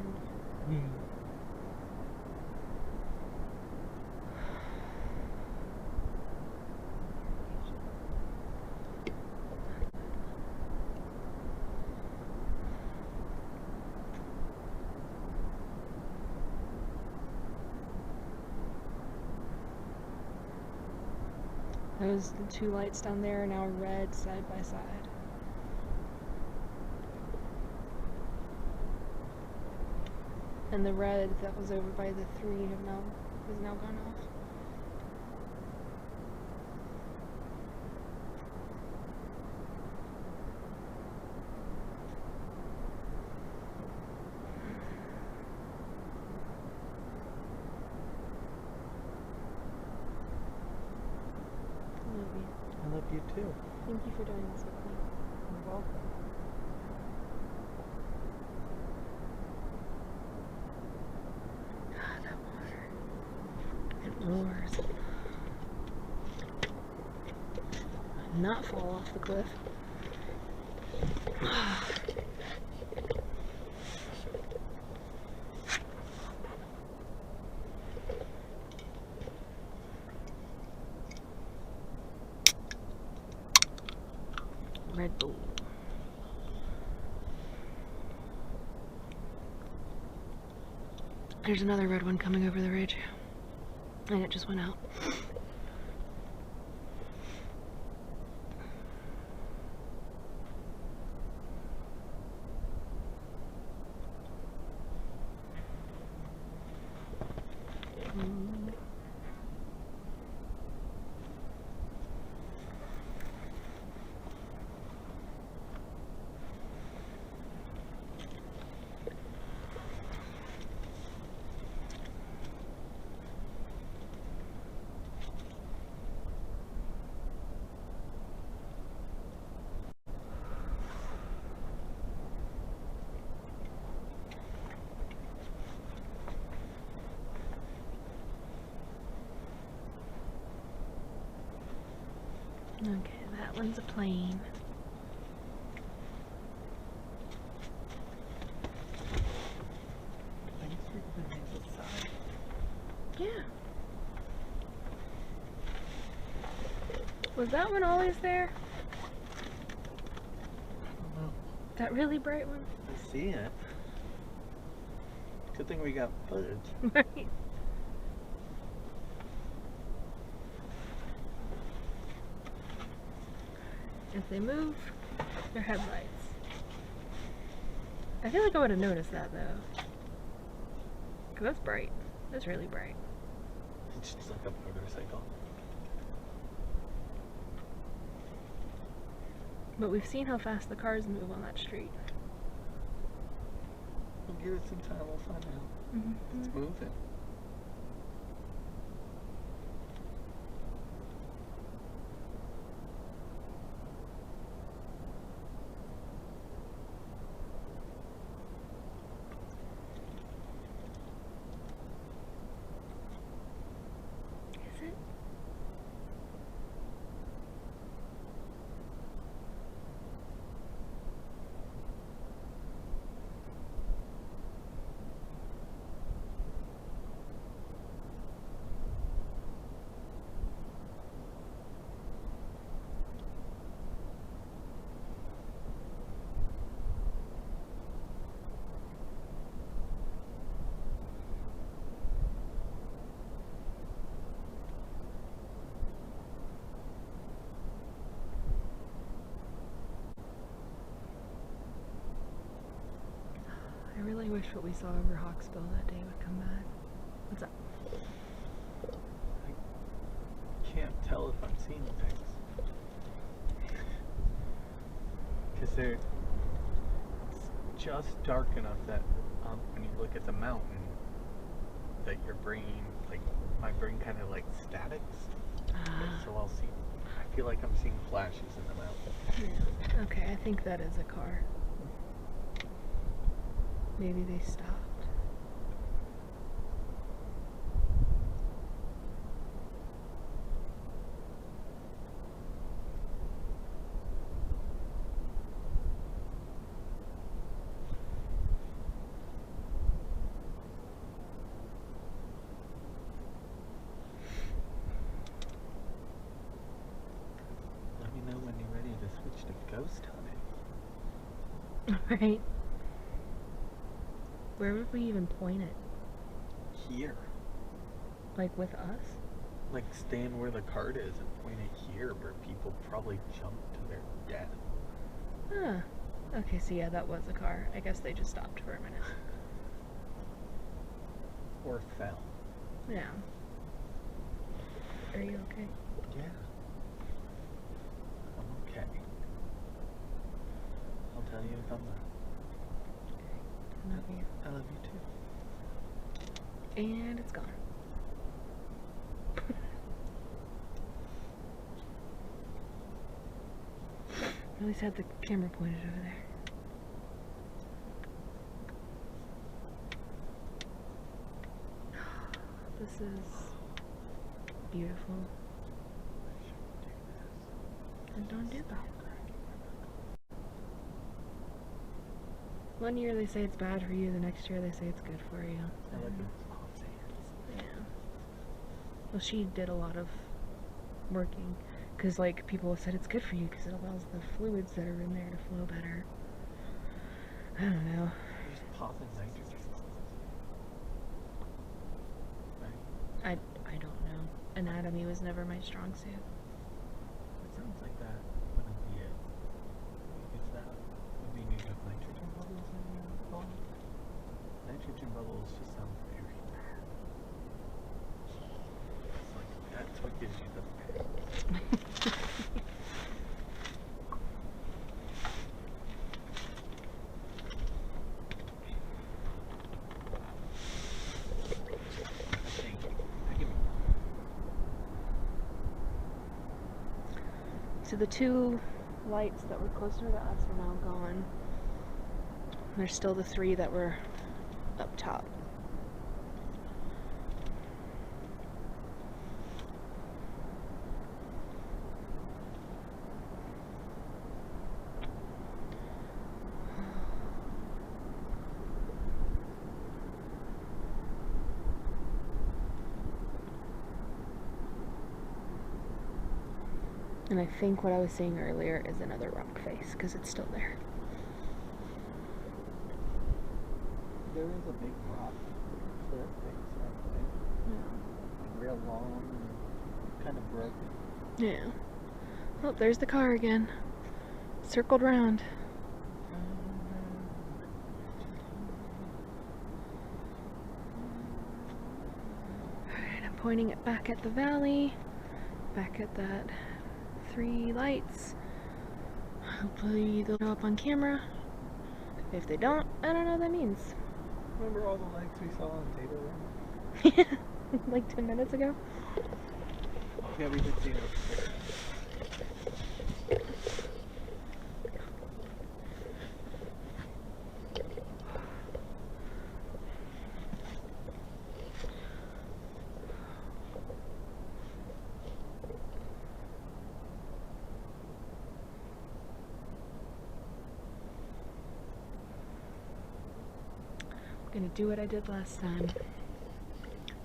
Those the two lights down there are now red side by side. And the red that was over by the three has now gone off. I love you too. Thank you for doing this with me. You're welcome. God, that water. It roars. Not fall off the cliff. Red Bull. There's another red one coming over the ridge. And it just went out. Okay, that one's a plane. Thanks for giving me this side. Yeah. Was that one always there? I don't know. That really bright one? I see it. Good thing we got footage. Right. If they move, their headlights. I feel like I would have noticed that though. Cause that's bright. That's really bright. It's just like a motorcycle. But we've seen how fast the cars move on that street. We'll give it some time, we'll find out. Mm-hmm. It's moving. wish what we saw over Hawksbill that day would come back. What's up? I can't tell if I'm seeing things. Because it's just dark enough that when you look at the mountain, that your brain, like, my brain kind of like statics. So I'll see, I feel like I'm seeing flashes in the mountain. Yeah. Okay, I think that is a car. Maybe they stopped. Let me know when you're ready to switch to ghost hunting. Right. Where would we even point it? Here. Like with us? Like stand where the cart is and point it here where people probably jumped to their death. Huh. Okay, so yeah, that was a car. I guess they just stopped for a minute. Or fell. Yeah. Are you okay? Yeah. I'm okay. I'll tell you if I'm not. I love you. I love you too. And it's gone. At least had the camera pointed over there. This is beautiful. And don't do that. One year they say it's bad for you, the next year they say it's good for you. I like those soft sands. Yeah. Well, she did a lot of working, because like people have said it's good for you because it allows the fluids that are in there to flow better. I don't know. You're just pausing nitrogen. Right? I don't know. Anatomy was never my strong suit. It sounds like that wouldn't be it. Because that would mean you have nitrogen bubbles in your body. Nitrogen bubbles just sound very bad. It's like, that's what gives you the So the two lights that were closer to us are now gone. There's still the three that were up top. And I think what I was seeing earlier is another rock face, because it's still there. There is a big rock cliff face right there. Yeah. Real long and kind of broken. Yeah. Oh, there's the car again. Circled round. Alright, I'm pointing it back at the valley. Back at that 3 lights. Hopefully they'll show up on camera. If they don't, I don't know what that means. Remember all the lights we saw on the table? Yeah, like 10 minutes ago. Yeah, we did see it. I'm gonna do what I did last time.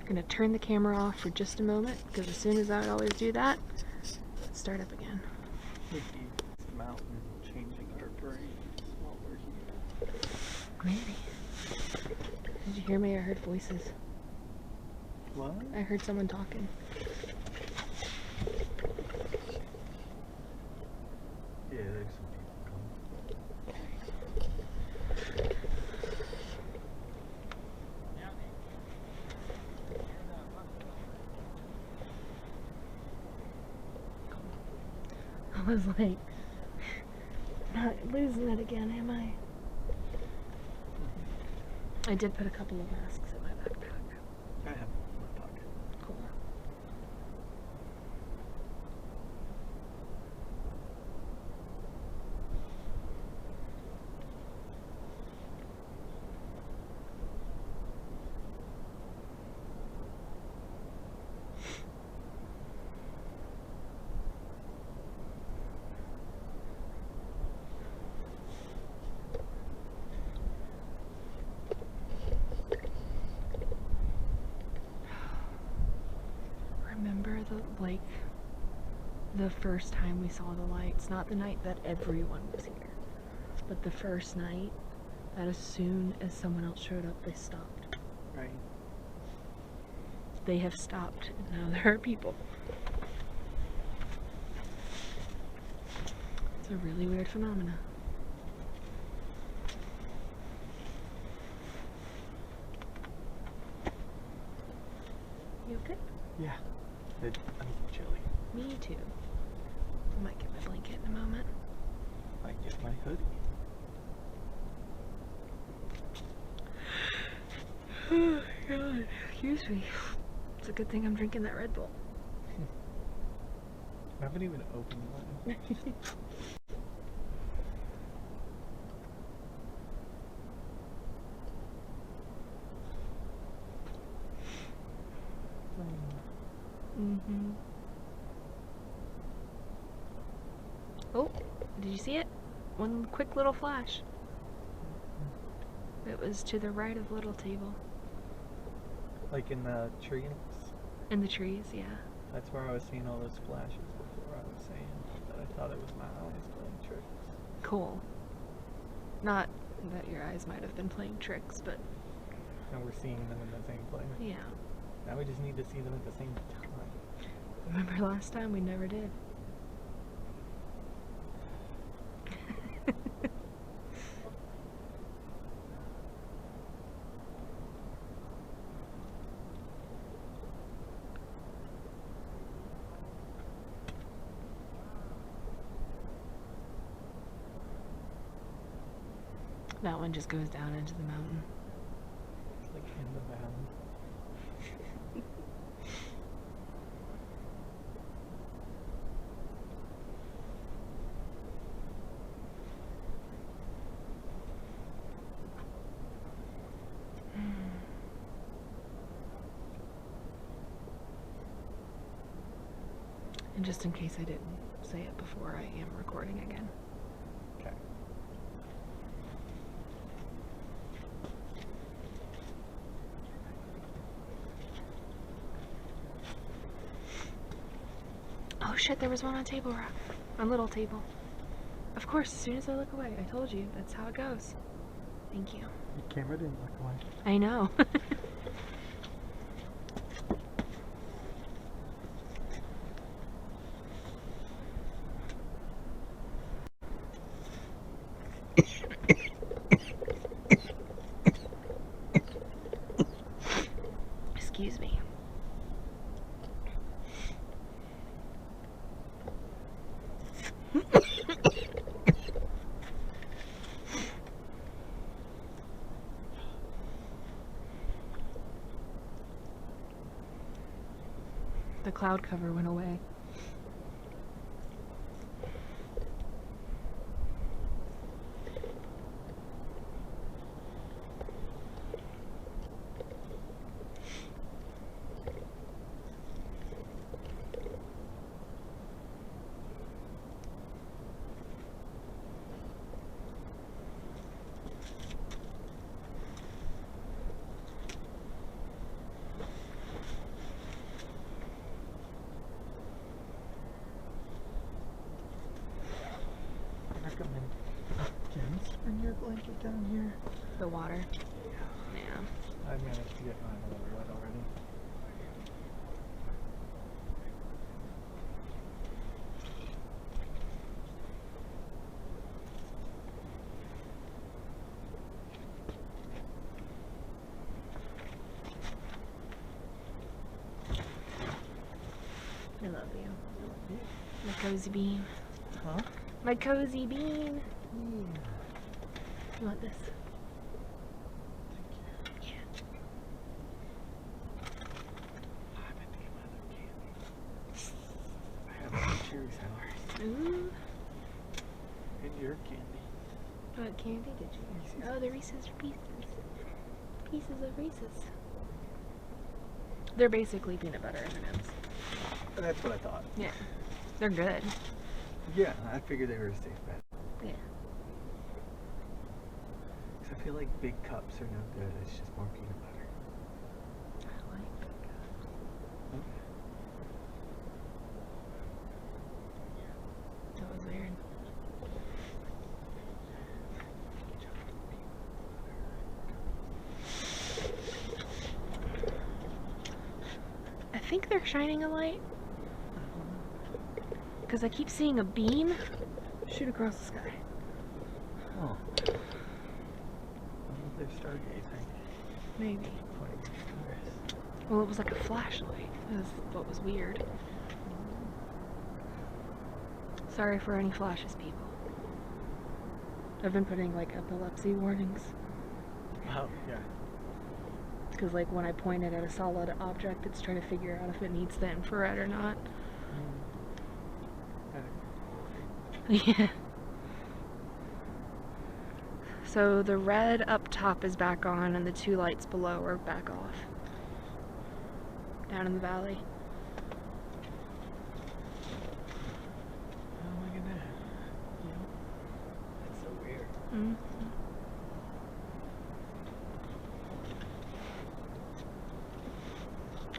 I'm gonna turn the camera off for just a moment, because as soon as I would always do that, start up again. Maybe this mountain changing our brains while we're here. Maybe. Did you hear me? I heard voices. What? I heard someone talking. Yeah, there's some people coming. was like, I'm not losing it again, am I? I did put a couple of masks in my backpack. I have in my pocket. Cool. Remember the first time we saw the lights, not the night that everyone was here, but the first night that as soon as someone else showed up, they stopped. Right. They have stopped, and now there are people. It's a really weird phenomena. You okay? Yeah. I'm chilly. Me too. I might get my blanket in a moment. I get my hoodie. Oh god, excuse me. It's a good thing I'm drinking that Red Bull. I haven't even opened one. Mm-hmm. Oh, did you see it? One quick little flash. It was to the right of Little Table. Like in the trees? In the trees, yeah. That's where I was seeing all those flashes before. I was saying that I thought it was my eyes playing tricks. Cool. Not that your eyes might have been playing tricks, but And we're seeing them in the same place. yeah. Now we just need to see them at the same time. Remember last time? We never did. That one just goes down into the mountain. It's like in the valley. And just in case I didn't say it before, I am recording again. Okay. Oh shit, there was one on Table Rock. On Little Table. Of course, as soon as I look away, I told you, that's how it goes. Thank you. Your camera didn't look away. I know. Excuse me. The cloud cover went away. Bring your blanket down here. The water. Yeah. I managed to get mine a little wet already. I love you. The cozy beam. Huh? Huh? My cozy bean. Yeah. You want this? Thank you. Yeah. I've been thinking about other candy. I have some cherry sours. Ooh. And your candy. What candy did you Reese's. get? Oh, the Reese's Pieces. Pieces of Reese's. They're basically peanut butter M&Ms. That's what I thought. Yeah. They're good. Yeah, I figured they were a safe bet. Yeah. Because I feel like big cups are no good. It's just more peanut butter. I like big cups. Okay. That was weird. I think they're shining a light. Because I keep seeing a beam shoot across the sky. Oh. They're stargazing. Maybe. Pointing to stars. Well, it was like a flashlight. That was what was weird. Sorry for any flashes, people. I've been putting like epilepsy warnings. Oh, yeah. Because like when I point it at a solid object, it's trying to figure out if it needs the infrared or not. Yeah. So the red up top is back on and the two lights below are back off. Down in the valley. Oh, look at that. Yeah. That's so weird. Mm-hmm.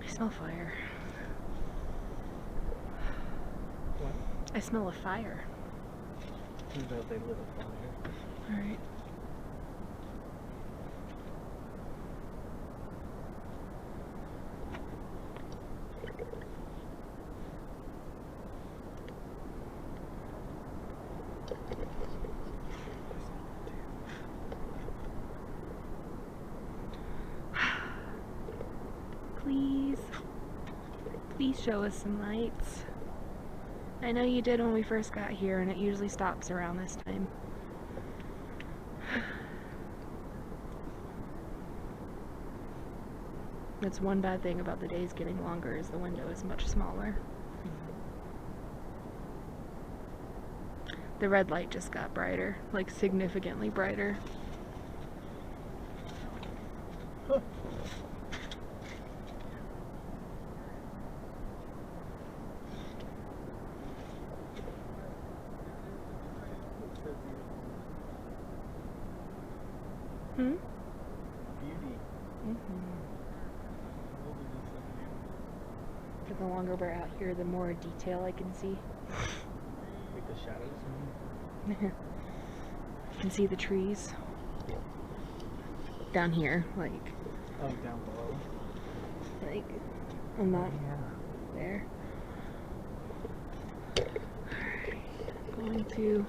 I smell fire. What? I smell a fire. Turns out they lit a fire. Alright. Please. Please show us some lights. I know you did when we first got here, and it usually stops around this time. That's one bad thing about the days getting longer, is the window is much smaller. The red light just got brighter, like significantly brighter. Huh. Hmm? Beauty. But the longer we're out here, the more detail I can see. Like the shadows. I can see the trees. Down here, like Oh, down below. on that Yeah. there. Going to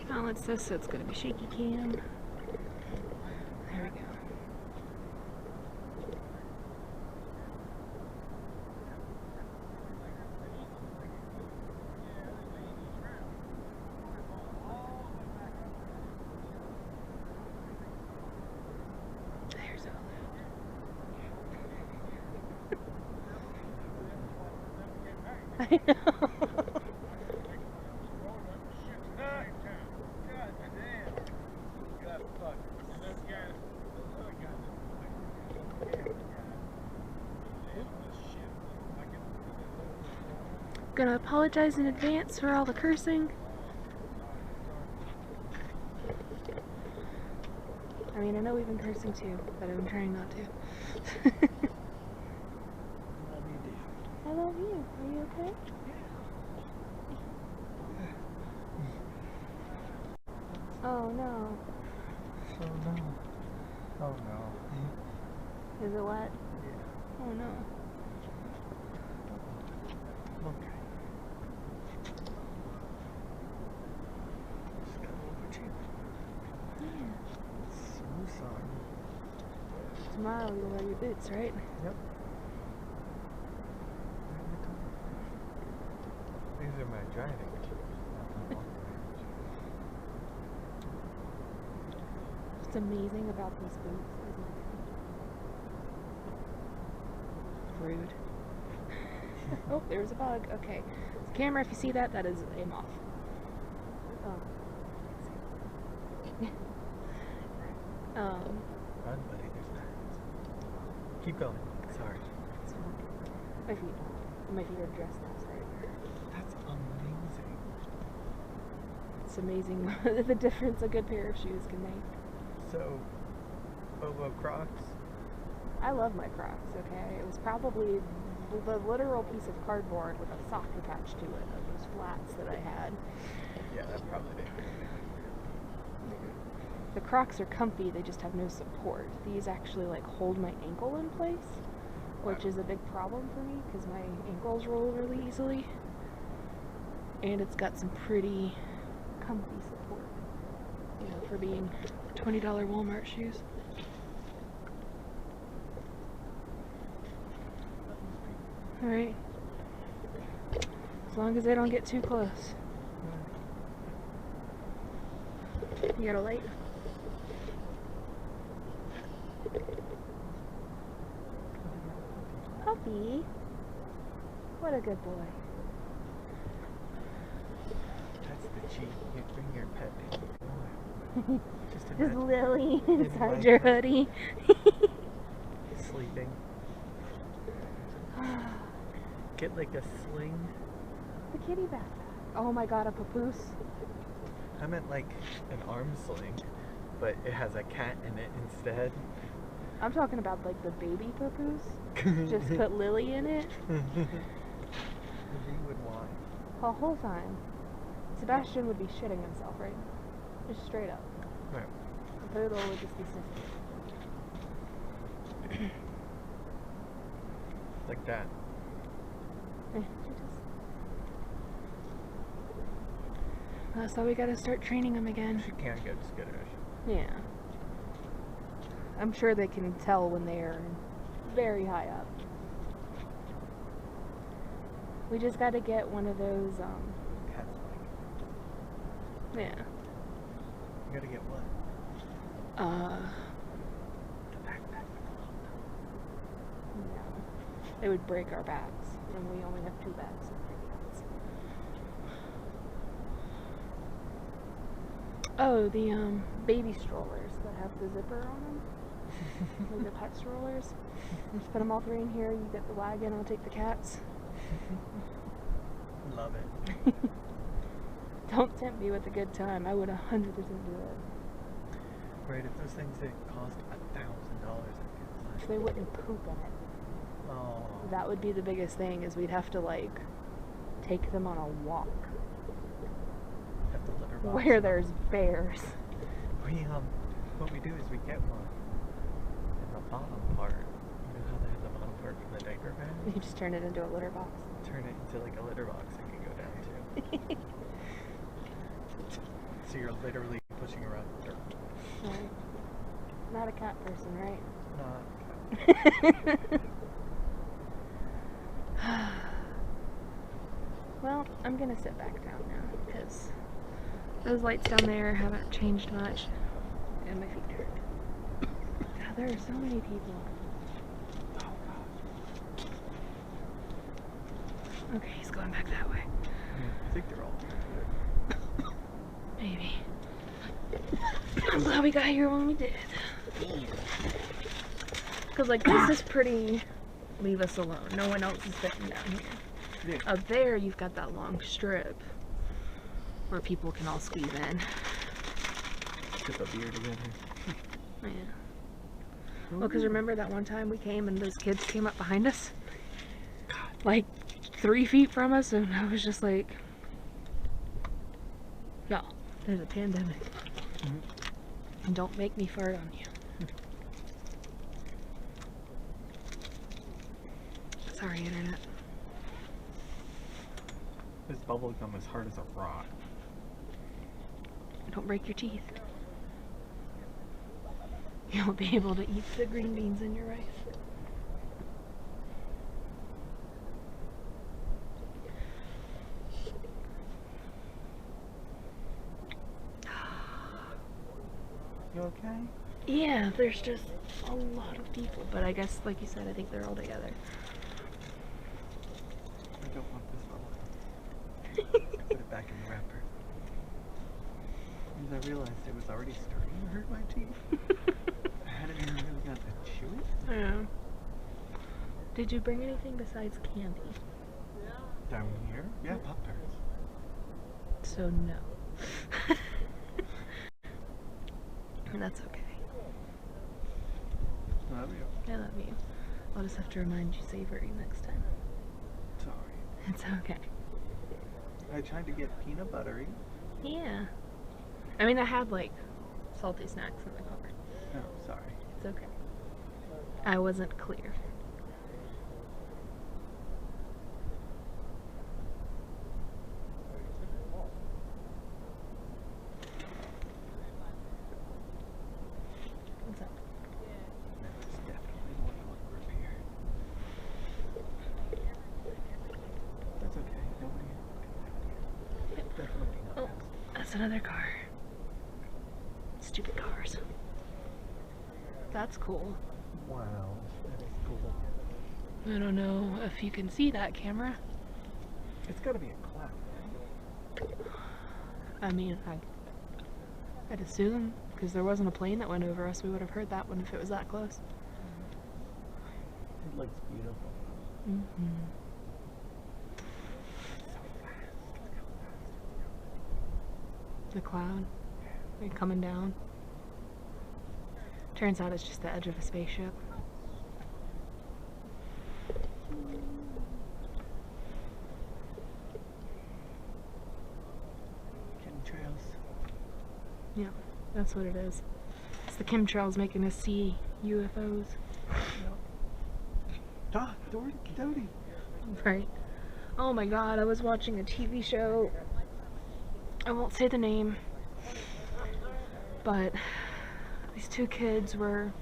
balance this so it's going to be shaky cam. There we go. There's all that. I know. Gonna apologize in advance for all the cursing. I mean, I know we've been cursing too, but I've been trying not to. Love you, dear. I love you. Are you okay? Oh no. So no. Oh no. Is it wet? Yeah. Oh no. Okay. Just got a little bit cheap. Yeah. So sorry. Tomorrow you'll wear your boots, right? Yep. These are my driving shoes. What's amazing about these boots is rude. Oh, there's a bug. Okay. So camera, if you see that, that is a moth. Run, buddy, there's bats. Keep going. Sorry. It's fine. My feet are dressed outside. That's amazing. It's amazing the difference a good pair of shoes can make. So, Bobo Crocs? I love my Crocs, okay? It was probably the literal piece of cardboard with a sock attached to it of those flats that I had. Yeah, that probably did. The Crocs are comfy, they just have no support. These actually like hold my ankle in place, which is a big problem for me because my ankles roll really easily. And it's got some pretty comfy support, you know, for being $20 Walmart shoes. Alright. As long as they don't get too close. You got a light? Puppy. What a good boy. That's the cheat. You bring your pet in. Just Lily inside your hoodie. Sleeping. Get like a sling. The kitty backpack. Oh my god, a papoose. I meant like an arm sling, but it has a cat in it instead. I'm talking about like the baby papoose. Just put Lily in it. You would want. The whole time. Sebastian would be shitting himself right now. Just straight up. Right. The poodle would just be sniffing. Like that. So we gotta start training them again. She can't get skittish. Yeah. I'm sure they can tell when they're very high up. We just gotta get one of those, Cat's like. yeah. You gotta get what? The backpack with the logo. No. It would break our bags, and we only have 2 bags of cats. Oh, the baby strollers that have the zipper on them. Like the pet strollers. Just put them all 3 in here. You get the wagon. I'll take the cats. Love it. Don't tempt me with a good time. I would 100% do it. Right, if those things didn't cost $1,000, I guess. They wouldn't poop in it. Oh. That would be the biggest thing. Is we'd have to like take them on a walk Have the litter box. where there's bears. What we do is we get one. And the bottom part, you know how they have the bottom part from the diaper bag? You just turn it into a litter box. Turn it into like a litter box I can go down to. So you're literally pushing around dirt. Right. Not a cat person, right? Not. Well, I'm gonna sit back down now because those lights down there haven't changed much and my feet hurt. God, there are so many people. Oh god. Okay, he's going back that way. I think they're all here. Maybe. I'm glad we got here when we did. Because like this is pretty leave us alone. No one else is sitting down here. Yeah. Up there you've got that long strip where people can all squeeze in. Get the beer together. Yeah. Well, because remember that one time we came and those kids came up behind us? God. Like 3 feet from us, and I was just like, no, there's a pandemic. And don't make me fart on you. Sorry, internet. This bubble gum is hard as a rock. Don't break your teeth. You won't be able to eat the green beans in your rice. You okay? Yeah, there's just a lot of people, but I guess, like you said, I think they're all together. I don't want this one. I put it back in the wrapper. Because I realized it was already starting to hurt my teeth. I hadn't even really got to chew it. Yeah. Did you bring anything besides candy? Down here? Yeah, Pop-Tarts. So no. That's okay. I love you. I love you. I'll just have to remind you savory next time. Sorry. It's okay. I tried to get peanut buttery. Yeah. I mean, I had like salty snacks in the car. Oh, sorry. It's okay. I wasn't clear. What's up? There's definitely more than one group here. That's okay. Nobody. Definitely not. Oh, that's another car. Stupid cars. That's cool. Wow, that is cool. I don't know if you can see that camera. It's gotta be a cloud, right? I mean, I'd assume, because there wasn't a plane that went over us, we would have heard that one if it was that close. It looks beautiful. Mm-hmm. So fast. Look how fast The cloud. Like coming down. Turns out it's just the edge of a spaceship. Chemtrails. Yeah, that's what it is. It's the chemtrails making us see UFOs. Ah, Doty. Right. Oh my god, I was watching a TV show. I won't say the name. But these two kids were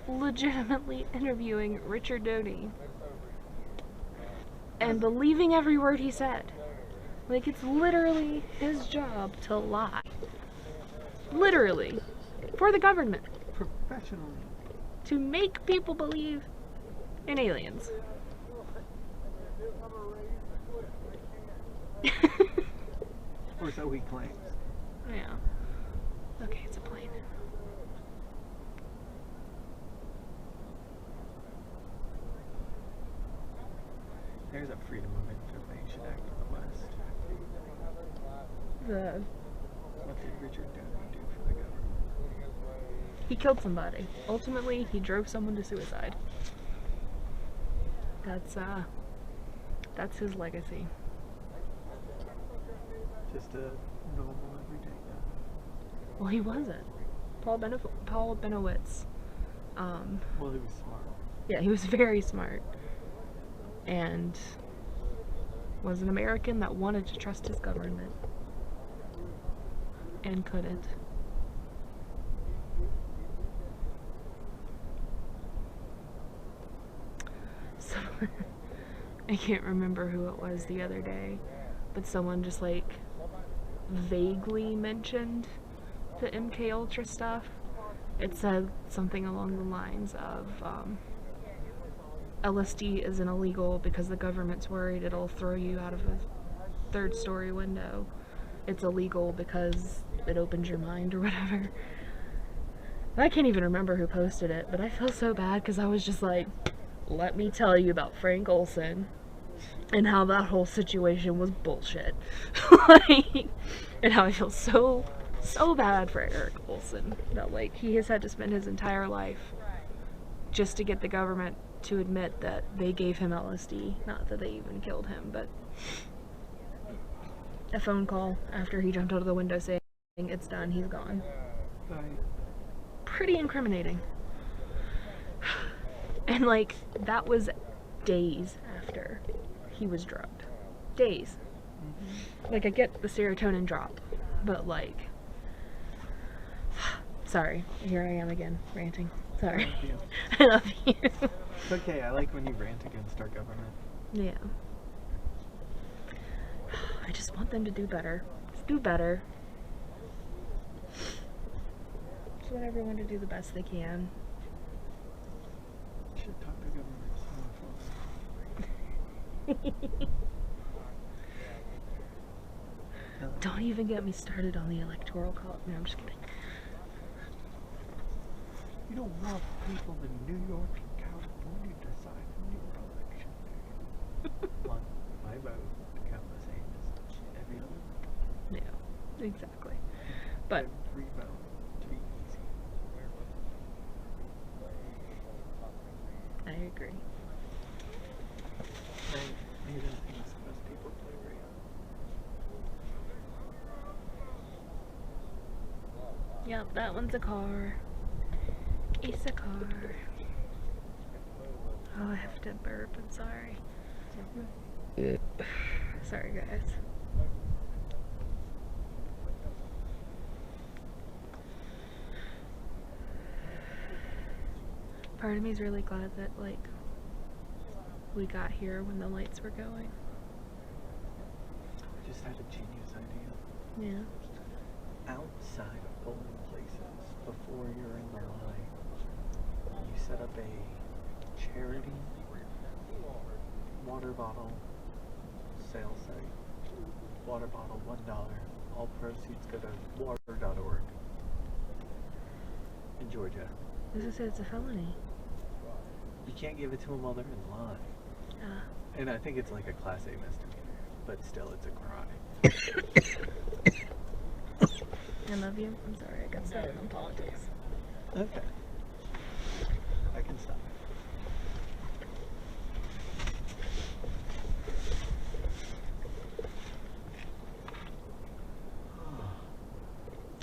legitimately interviewing Richard Doty and believing every word he said. Like, it's literally his job to lie. Literally. For the government. Professionally. To make people believe in aliens. Or so he claims. Yeah. Okay, it's a plane. There's a freedom of information act in the West. What did Richard Doty do for the government? He killed somebody. Ultimately, he drove someone to suicide. That's his legacy. Just a normal everyday guy. Well, he wasn't. Paul Benowitz. Well, he was smart. Yeah, he was very smart. And was an American that wanted to trust his government. And couldn't. So, I can't remember who it was the other day, but someone just like vaguely mentioned the MK Ultra stuff. It said something along the lines of LSD isn't illegal because the government's worried it'll throw you out of a third-story window. It's illegal because it opens your mind or whatever. I can't even remember who posted it, but I feel so bad because I was just like, let me tell you about Frank Olson and how that whole situation was bullshit. Like, and how I feel so bad for Eric Olson that like he has had to spend his entire life just to get the government to admit that they gave him LSD. Not that they even killed him, but a phone call after he jumped out of the window saying it's done, he's gone. Right. Pretty incriminating. And like, that was days after he was drugged. Days. Mm-hmm. Like, I get the serotonin drop, but like, sorry, here I am again, ranting. Sorry. I love you. It's okay, I like when you rant against our government. Yeah. I just want them to do better. Just do better. want everyone to do the best they can. Should talk to government. Don't even get me started on the electoral college. No, I'm just kidding. You don't want people in New York and California deciding your election, do you? Want my vote to count the same as every other? Yeah, exactly. But every vote to be easy. I agree. These are the things most people play right now. Yep, that one's a car. It's a car. Oh, I have to burp. I'm sorry. Sorry, guys. Part of me is really glad that, like, we got here when the lights were going. I just had a genius idea. Yeah. Outside of polling places, before you're in the line, you set up a charity water bottle sale site. Water bottle, $1. All proceeds go to water.org in Georgia. This is it's a felony. You can't give it to them while they're in line. And I think it's like a class A misdemeanor, but still it's a crime. I love you. I'm sorry, I got started on politics. Okay. I can stop.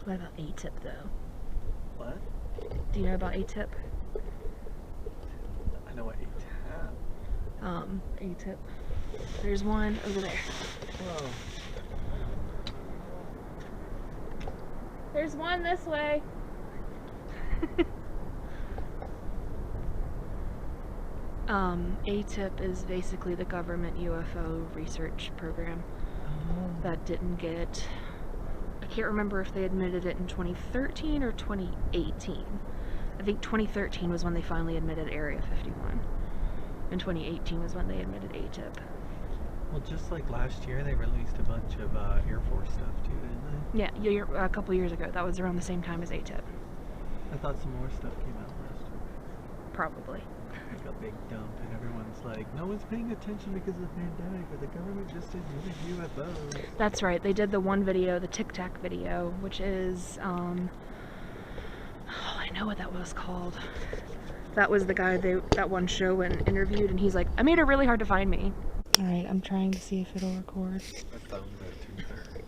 What about ATIP though? What? Do you know about ATIP? I know what ATIP. ATIP. There's one over there. Whoa. There's one this way. ATIP is basically the government UFO research program that didn't get, I can't remember if they admitted it in 2013 or 2018. I think 2013 was when they finally admitted Area 51. And 2018 was when they admitted ATIP. Well, just like last year, they released a bunch of Air Force stuff too, didn't they? Yeah, a couple years ago. That was around the same time as ATIP. I thought some more stuff came out last year. Probably. Like a big dump, and everyone's like, no one's paying attention because of the pandemic, but the government just admitted UFOs. That's right. They did the one video, the Tic Tac video, which is, oh, I know what that was called. That was the guy that one show went interviewed, and he's like, I made it really hard to find me. Alright, I'm trying to see if it'll record. My phone's at 2/3.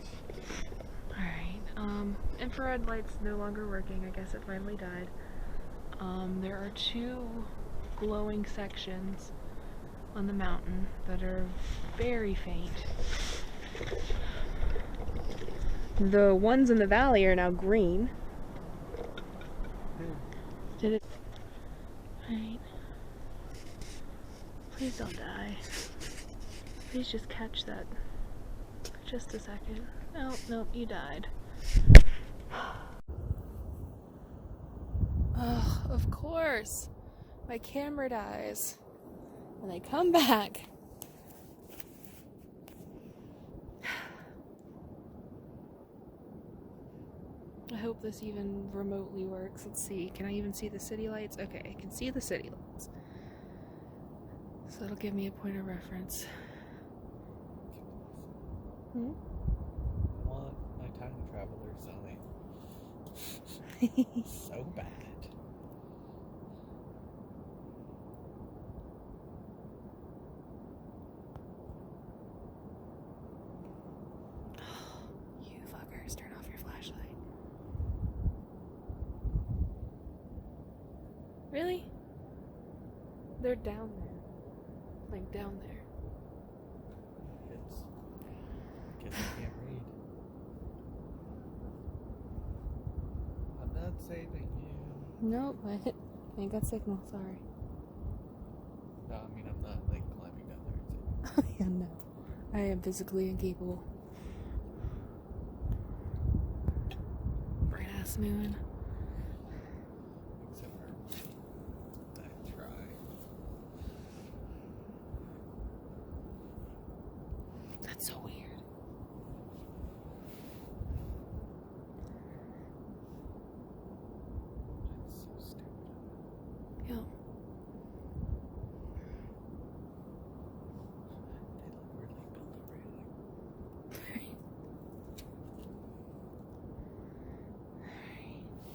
Alright, infrared light's no longer working. I guess it finally died. There are two glowing sections on the mountain that are very faint. The ones in the valley are now green. Did it? Alright. Please don't die. Please just catch that. Just a second. Nope, you died. Oh, of course. My camera dies. And I come back. I hope this even remotely works. Let's see. Can I even see the city lights? Okay, I can see the city lights. So that'll give me a point of reference. I want my time traveler sign. So bad. You fuckers, turn off your flashlight. Really? They're down there. Like down there. Guess I can't read. I'm not saving you. Nope, I ain't got signal, sorry. No, I mean I'm not like climbing down there. Yeah, no. I am physically incapable. Bright ass moon. It's so weird. It's so stupid. Yeah. They look weirdly built over here.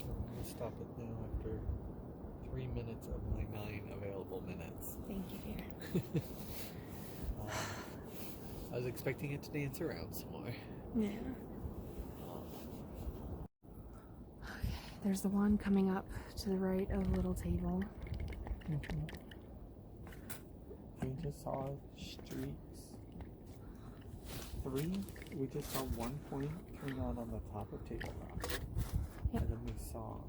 I'm gonna stop it now after 3 minutes of my 9 available minutes. Thank you, dear. I was expecting it to dance around some more. Yeah. Okay, there's the one coming up to the right of the little table. We just saw streaks. 3. We just saw 1 point turn on the top of Table Rock. Yep. And then we saw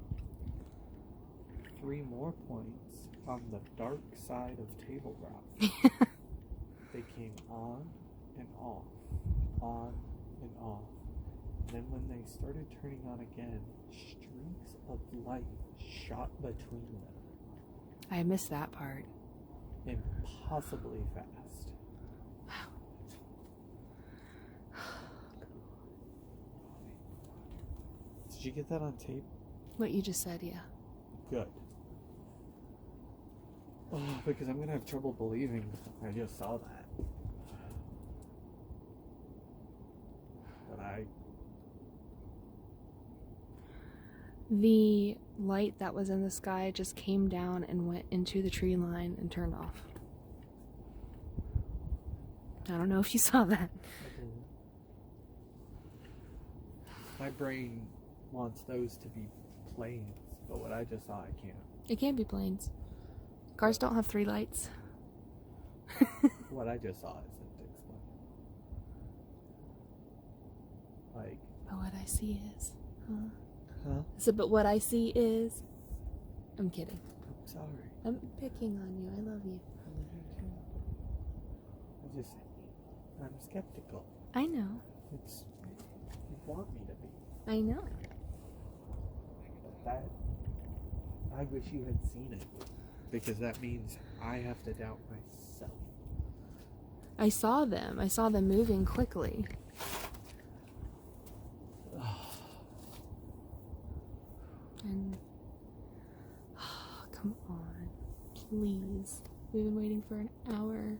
3 more points on the dark side of Table Rock. They came on and off, on and off. And then when they started turning on again, streaks of light shot between them. I missed that part. Impossibly fast. Wow. Did you get that on tape? What you just said, yeah. Good. Oh, because I'm gonna have trouble believing I just saw that. But The light that was in the sky just came down and went into the tree line and turned off. I don't know if you saw that. My brain wants those to be planes, but what I just saw, I can't. It can't be planes. Cars don't have 3 lights. What I just saw isn't explained. Like, But what I see is... huh? So, but what I see is... I'm kidding. I'm sorry. I'm picking on you. I love you. I'm skeptical. I know. It's, you want me to be. I know. But that, I wish you had seen it. Because that means I have to doubt myself. I saw them. I saw them moving quickly. And... come on. Please. We've been waiting for an hour.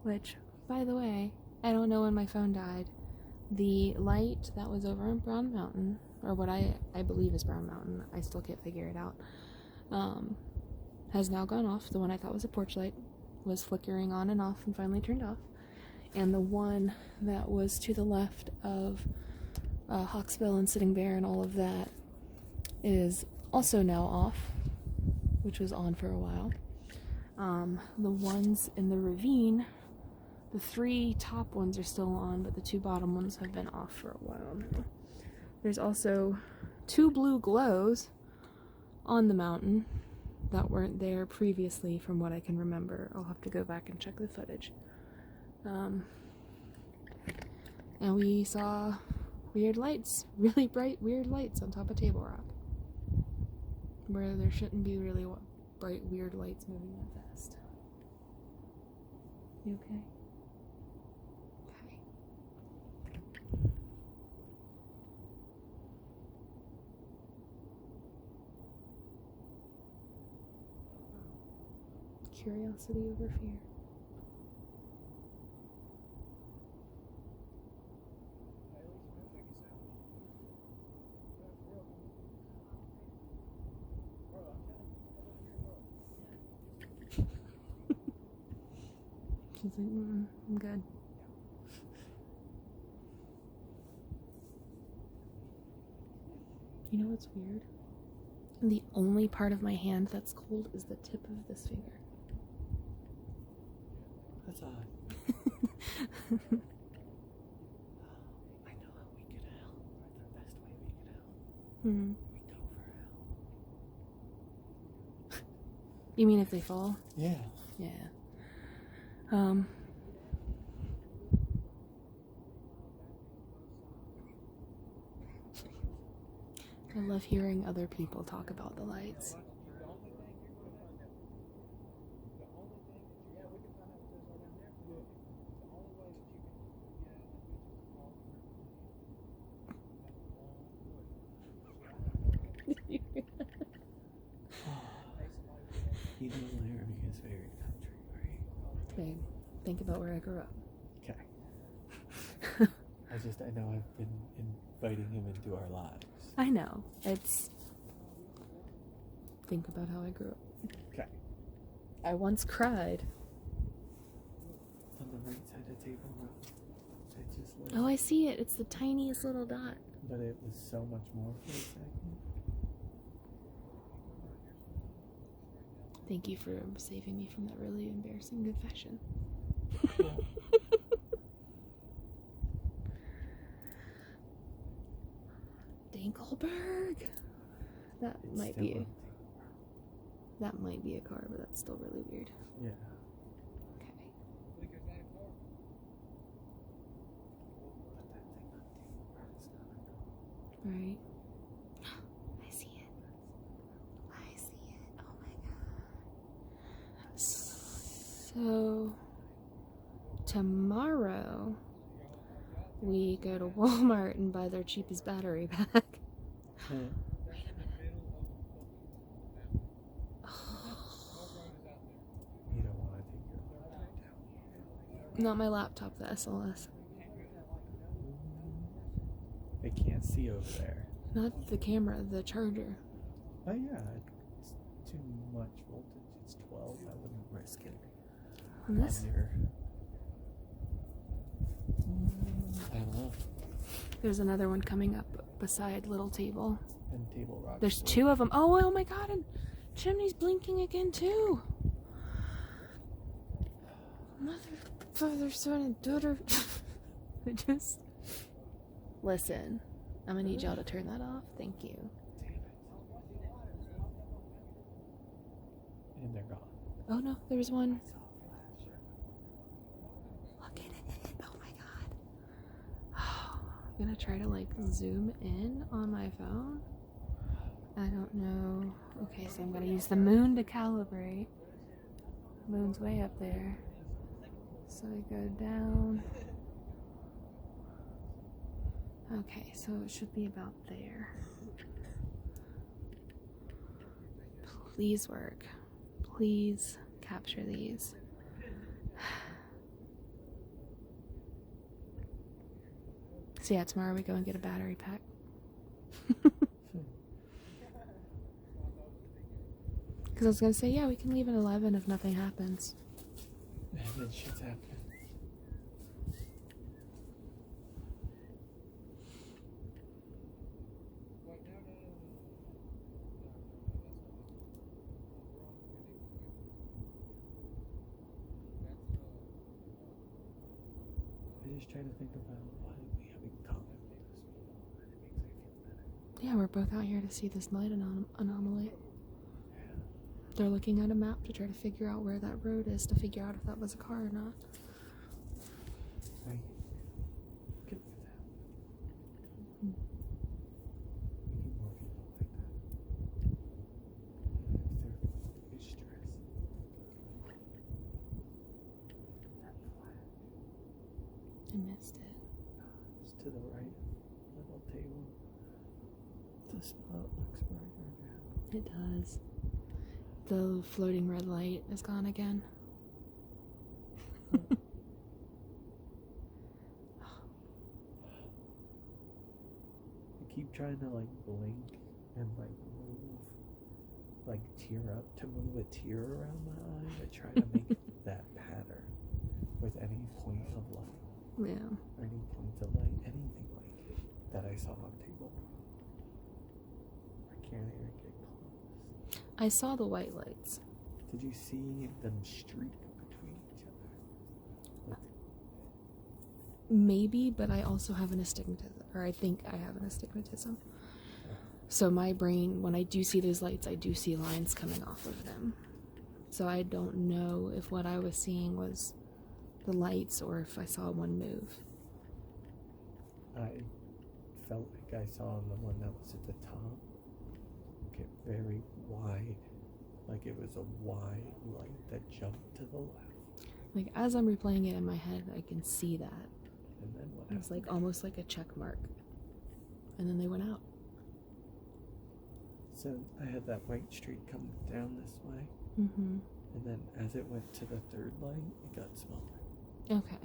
Which, by the way, I don't know when my phone died. The light that was over in Brown Mountain, or what I believe is Brown Mountain, I still can't figure it out, has now gone off. The one I thought was a porch light was flickering on and off and finally turned off. And the one that was to the left of Hawksbill and Sitting Bear and all of that is also now off, which was on for a while. The ones in the ravine, the 3 top ones are still on, but the 2 bottom ones have been off for a while now. There's also 2 blue glows on the mountain that weren't there previously from what I can remember. I'll have to go back and check the footage. And we saw weird lights, really bright weird lights on top of Table Rock, where there shouldn't be really bright weird lights moving that fast. You okay? Okay. Curiosity over fear. She's like, I'm good. You know what's weird? The only part of my hand that's cold is the tip of this finger. That's odd. I know how we get out. The best way we get out. Hmm. We go for hell. You mean if they fall? Yeah. Yeah. I love hearing other people talk about the lights. You know, Laramie is very country, right? Babe, think about where I grew up. Okay. I know I've been inviting him into our lives. I know. Think about how I grew up. Okay. I once cried. On the right side of the table, it just lit. Oh, I see it. It's the tiniest little dot. But it was so much more for a second. Thank you for saving me from that really embarrassing confession. Dinkelberg. That might be a car, but that's still really weird. Yeah. Okay. Right. I see it. Oh my god. So tomorrow we go to Walmart and buy their cheapest battery pack. Wait a minute. You don't want to take your laptop down. Not my laptop, the SLS. They can't see over there. Not the camera, the charger. Oh yeah, it's too much voltage. It's 12. I wouldn't risk it. On this? I don't know. There's another one coming up beside little table. And table rock. There's two of them. Oh my god, and chimney's blinking again too. Mother, father, son, and daughter. Just listen. I'm gonna need y'all to turn that off. Thank you. Damn it. And they're gone. Oh no, there was one. I saw a flash. Look at it. Oh my god. I'm gonna try to like zoom in on my phone. I don't know. Okay, so I'm gonna use the moon to calibrate. Moon's way up there. So I go down. Okay, so it should be about there. Please work. Please capture these. So yeah, tomorrow we go and get a battery pack. Because I was going to say, yeah, we can leave at 11 if nothing happens. And then shit's happening. I just try to think about why we have in common with those people, and it makes me feel better. Yeah, we're both out here to see this light anomaly. Yeah. They're looking at a map to try to figure out where that road is, to figure out if that was a car or not. I can do that. We need more people like that. They're stressed. That flag. I missed it. It's to the right, little table. The spot looks brighter now. It does. The floating red light is gone again. I keep trying to like blink and like move, like tear up, to move a tear around my eye to try to make that pattern with any point of light. Yeah. Or any points of light, anything like that I saw on table. I can't even get close. I saw the white lights. Did you see them streak between each other? Like, Maybe, but I also have an astigmatism, or I think I have an astigmatism. So my brain, when I do see those lights, I do see lines coming off of them. So I don't know if what I was seeing was the lights or if I saw one move. I felt like I saw the one that was at the top get very wide, like it was a wide light that jumped to the left. Like as I'm replaying it in my head, I can see that. And then what It was like almost like a check mark. And then they went out. So I had that white streak come down this way, Mm-hmm. and then as it went to the third light, it got smaller. Okay.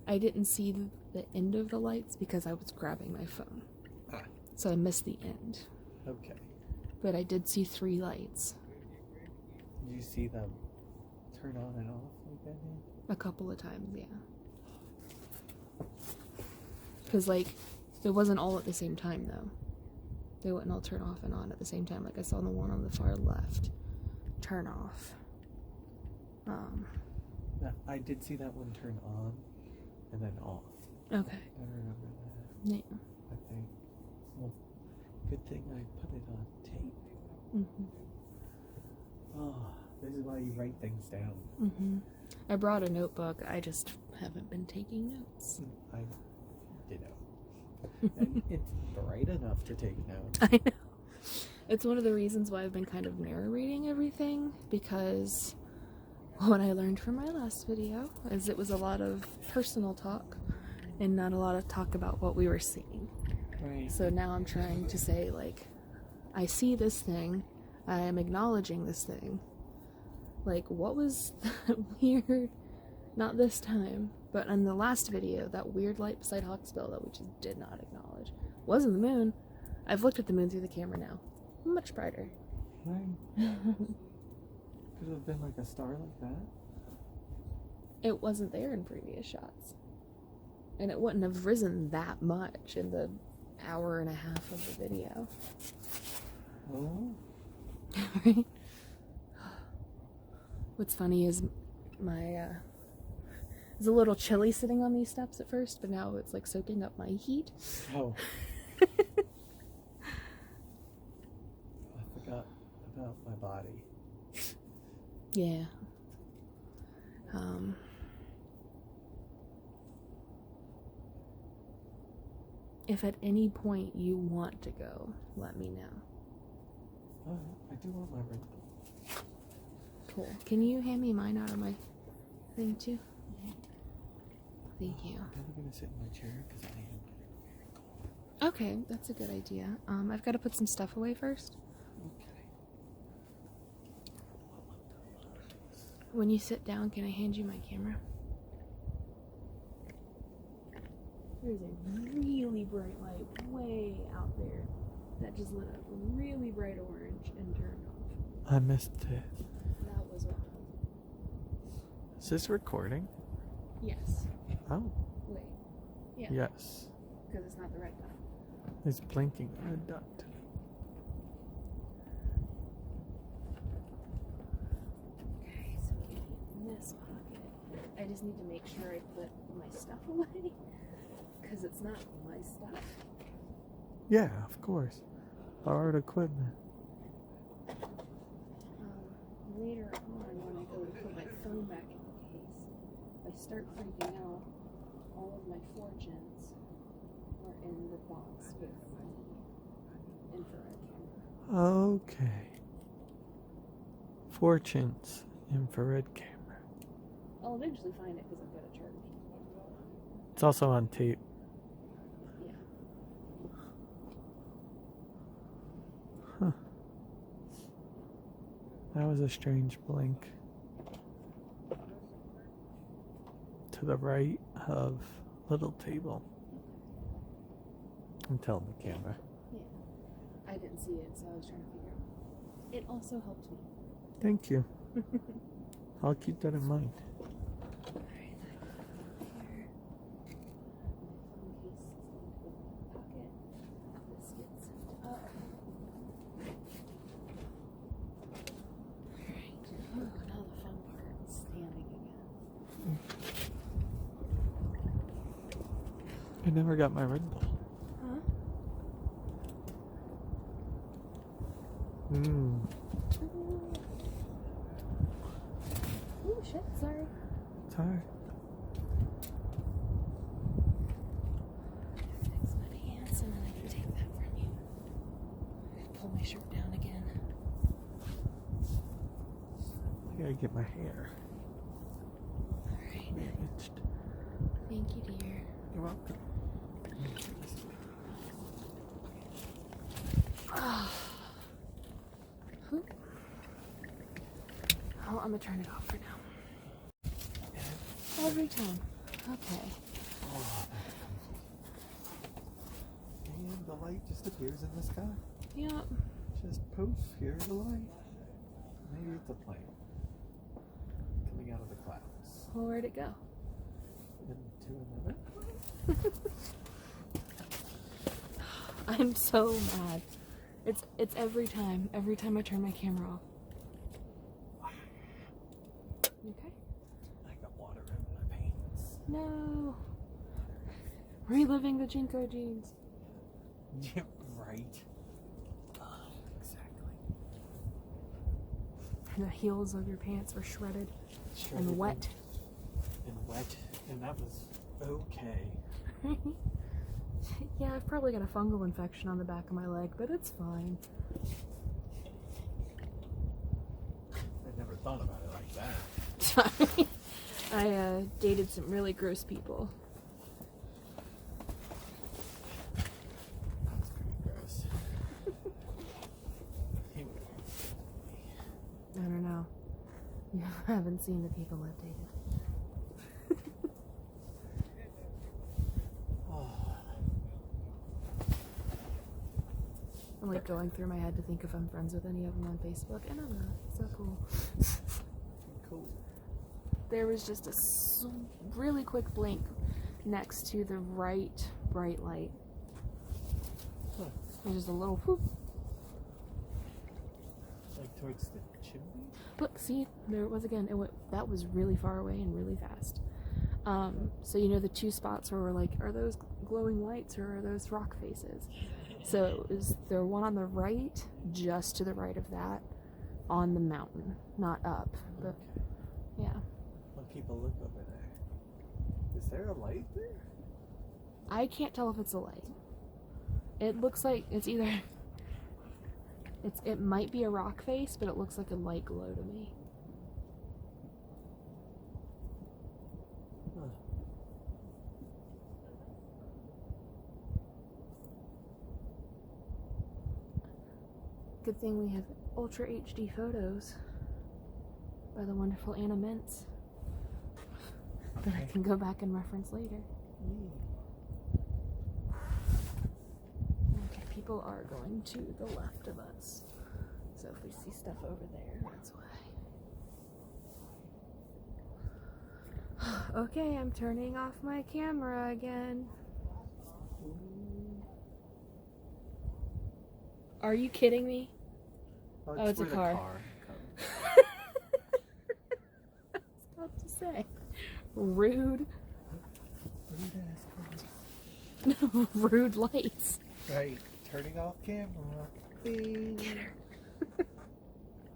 I didn't see the end of the lights because I was grabbing my phone. Ah. So I missed the end. Okay. But I did see 3 lights. Did you see them turn on and off like that? A couple of times, yeah. Because, like, it wasn't all at the same time, though. They wouldn't all turn off and on at the same time. Like, I saw the one on the far left turn off. I did see that one turn on and then off. Okay. I remember that. Yeah. I think. Well, good thing I put it on tape. Mm-hmm. Oh, this is why you write things down. Mm-hmm. I brought a notebook. I just haven't been taking notes. I ditto. And it's bright enough to take notes. I know. It's one of the reasons why I've been kind of narrating everything, because what I learned from my last video is it was a lot of personal talk and not a lot of talk about what we were seeing. Right. So now I'm trying to say, like, I see this thing, I am acknowledging this thing. Like, what was that weird, not this time, but in the last video, that weird light beside Hawksbill that we just did not acknowledge. Wasn't the moon. I've looked at the moon through the camera now. Much brighter. Right. Could have been like a star like that. It wasn't there in previous shots. And it wouldn't have risen that much in the hour and a half of the video. Oh. Right? What's funny is it's a little chilly sitting on these steps at first, but now it's like soaking up my heat. Oh. I forgot about my body. Yeah. If at any point you want to go, let me know. Oh, I do want my Red Bull. Cool. Can you hand me mine out of my thing too? Thank you. I'm probably gonna sit in my chair because I am getting very cold. Okay, that's a good idea. I've got to put some stuff away first. Okay. When you sit down, can I hand you my camera? There's a really bright light way out there that just lit up really bright orange and turned off. I missed it. That was wild. Is this recording? Yes. Oh. Wait. Yeah. Yes. Because it's not the right dot. It's blinking red dot. Okay, so we can in this pocket. I just need to make sure I put my stuff away. Because it's not my stuff. Yeah, of course. Borrowed equipment. Later on, when I go to put my phone back in the case, I start freaking out. All of my fortunes are in the box with the infrared camera. Okay. Fortunes infrared camera. I'll eventually find it because I've got a charge. It's also on tape. Yeah. Huh. That was a strange blink. To the right of little table. I'm telling the camera. Yeah. I didn't see it, so I was trying to figure out. It also helped me. Thank you. I'll keep that in mind. Alright, here. Phone case is going to go in my pocket. This gets up. Alright. Oh, now the fun part is standing again. I never got my Red Bull. Huh? Oh shit, sorry. It's alright. Fix my pants and then I can take that from you. Pull my shirt down again. I gotta get my hair Alright. managed. Thank you, dear. You're welcome. gonna turn it off for now. Every time. Okay. Oh, and the light just appears in the sky. Yep. Just poof, here's the light. Maybe it's a plane coming out of the clouds. Well, where'd it go? Into another. I'm so mad. It's every time I turn my camera off. You okay? I got water in my pants. No. Reliving the Jinko jeans. Yeah, right. Exactly. The heels of your pants were shredded and wet. And wet, and that was okay. Yeah, I've probably got a fungal infection on the back of my leg, but it's fine. I never thought about it like that. Sorry. I dated some really gross people. That was pretty gross. I don't know. You haven't seen the people I've dated. I'm like going through my head to think if I'm friends with any of them on Facebook, and I'm not. So cool. Cool. There was just a really quick blink next to the right bright light. Huh. There's just a little whoop. Like towards the chimney? Look, see, there it was again. That was really far away and really fast. So you know the two spots where we're like, are those glowing lights or are those rock faces? So it was the one on the right, just to the right of that, on the mountain, not up, but Okay. yeah. When people look over there, is there a light there? I can't tell if it's a light. It looks like it's either, it might be a rock face, but it looks like a light glow to me. Huh. Good thing we have Ultra HD photos by the wonderful Anna Mintz that I can go back and reference later. Okay, people are going to the left of us. So if we see stuff over there, that's why. Okay, I'm turning off my camera again. Are you kidding me? Oh, it's a where the car. comes. I was about to say. Rude. Rude lights. Right. Turning off camera. Bing. Get her.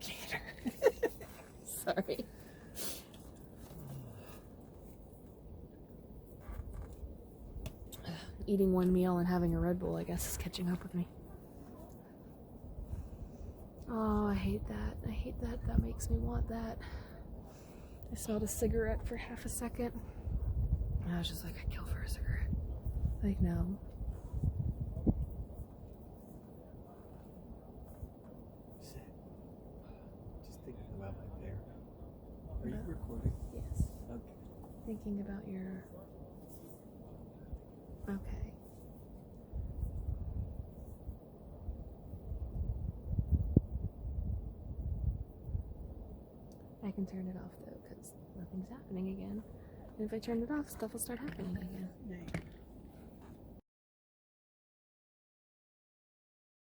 Get her. Sorry. Eating one meal and having a Red Bull, I guess, is catching up with me. Oh, I hate that. I hate that. That makes me want that. I smelled a cigarette for half a second. And I was just like, I'd kill for a cigarette. Like, no. Sit. Just thinking about my hair. Are you recording? Yes. Okay. Thinking about your... Okay. I can turn it off though, because nothing's happening again. And if I turn it off, stuff will start happening again. Yay.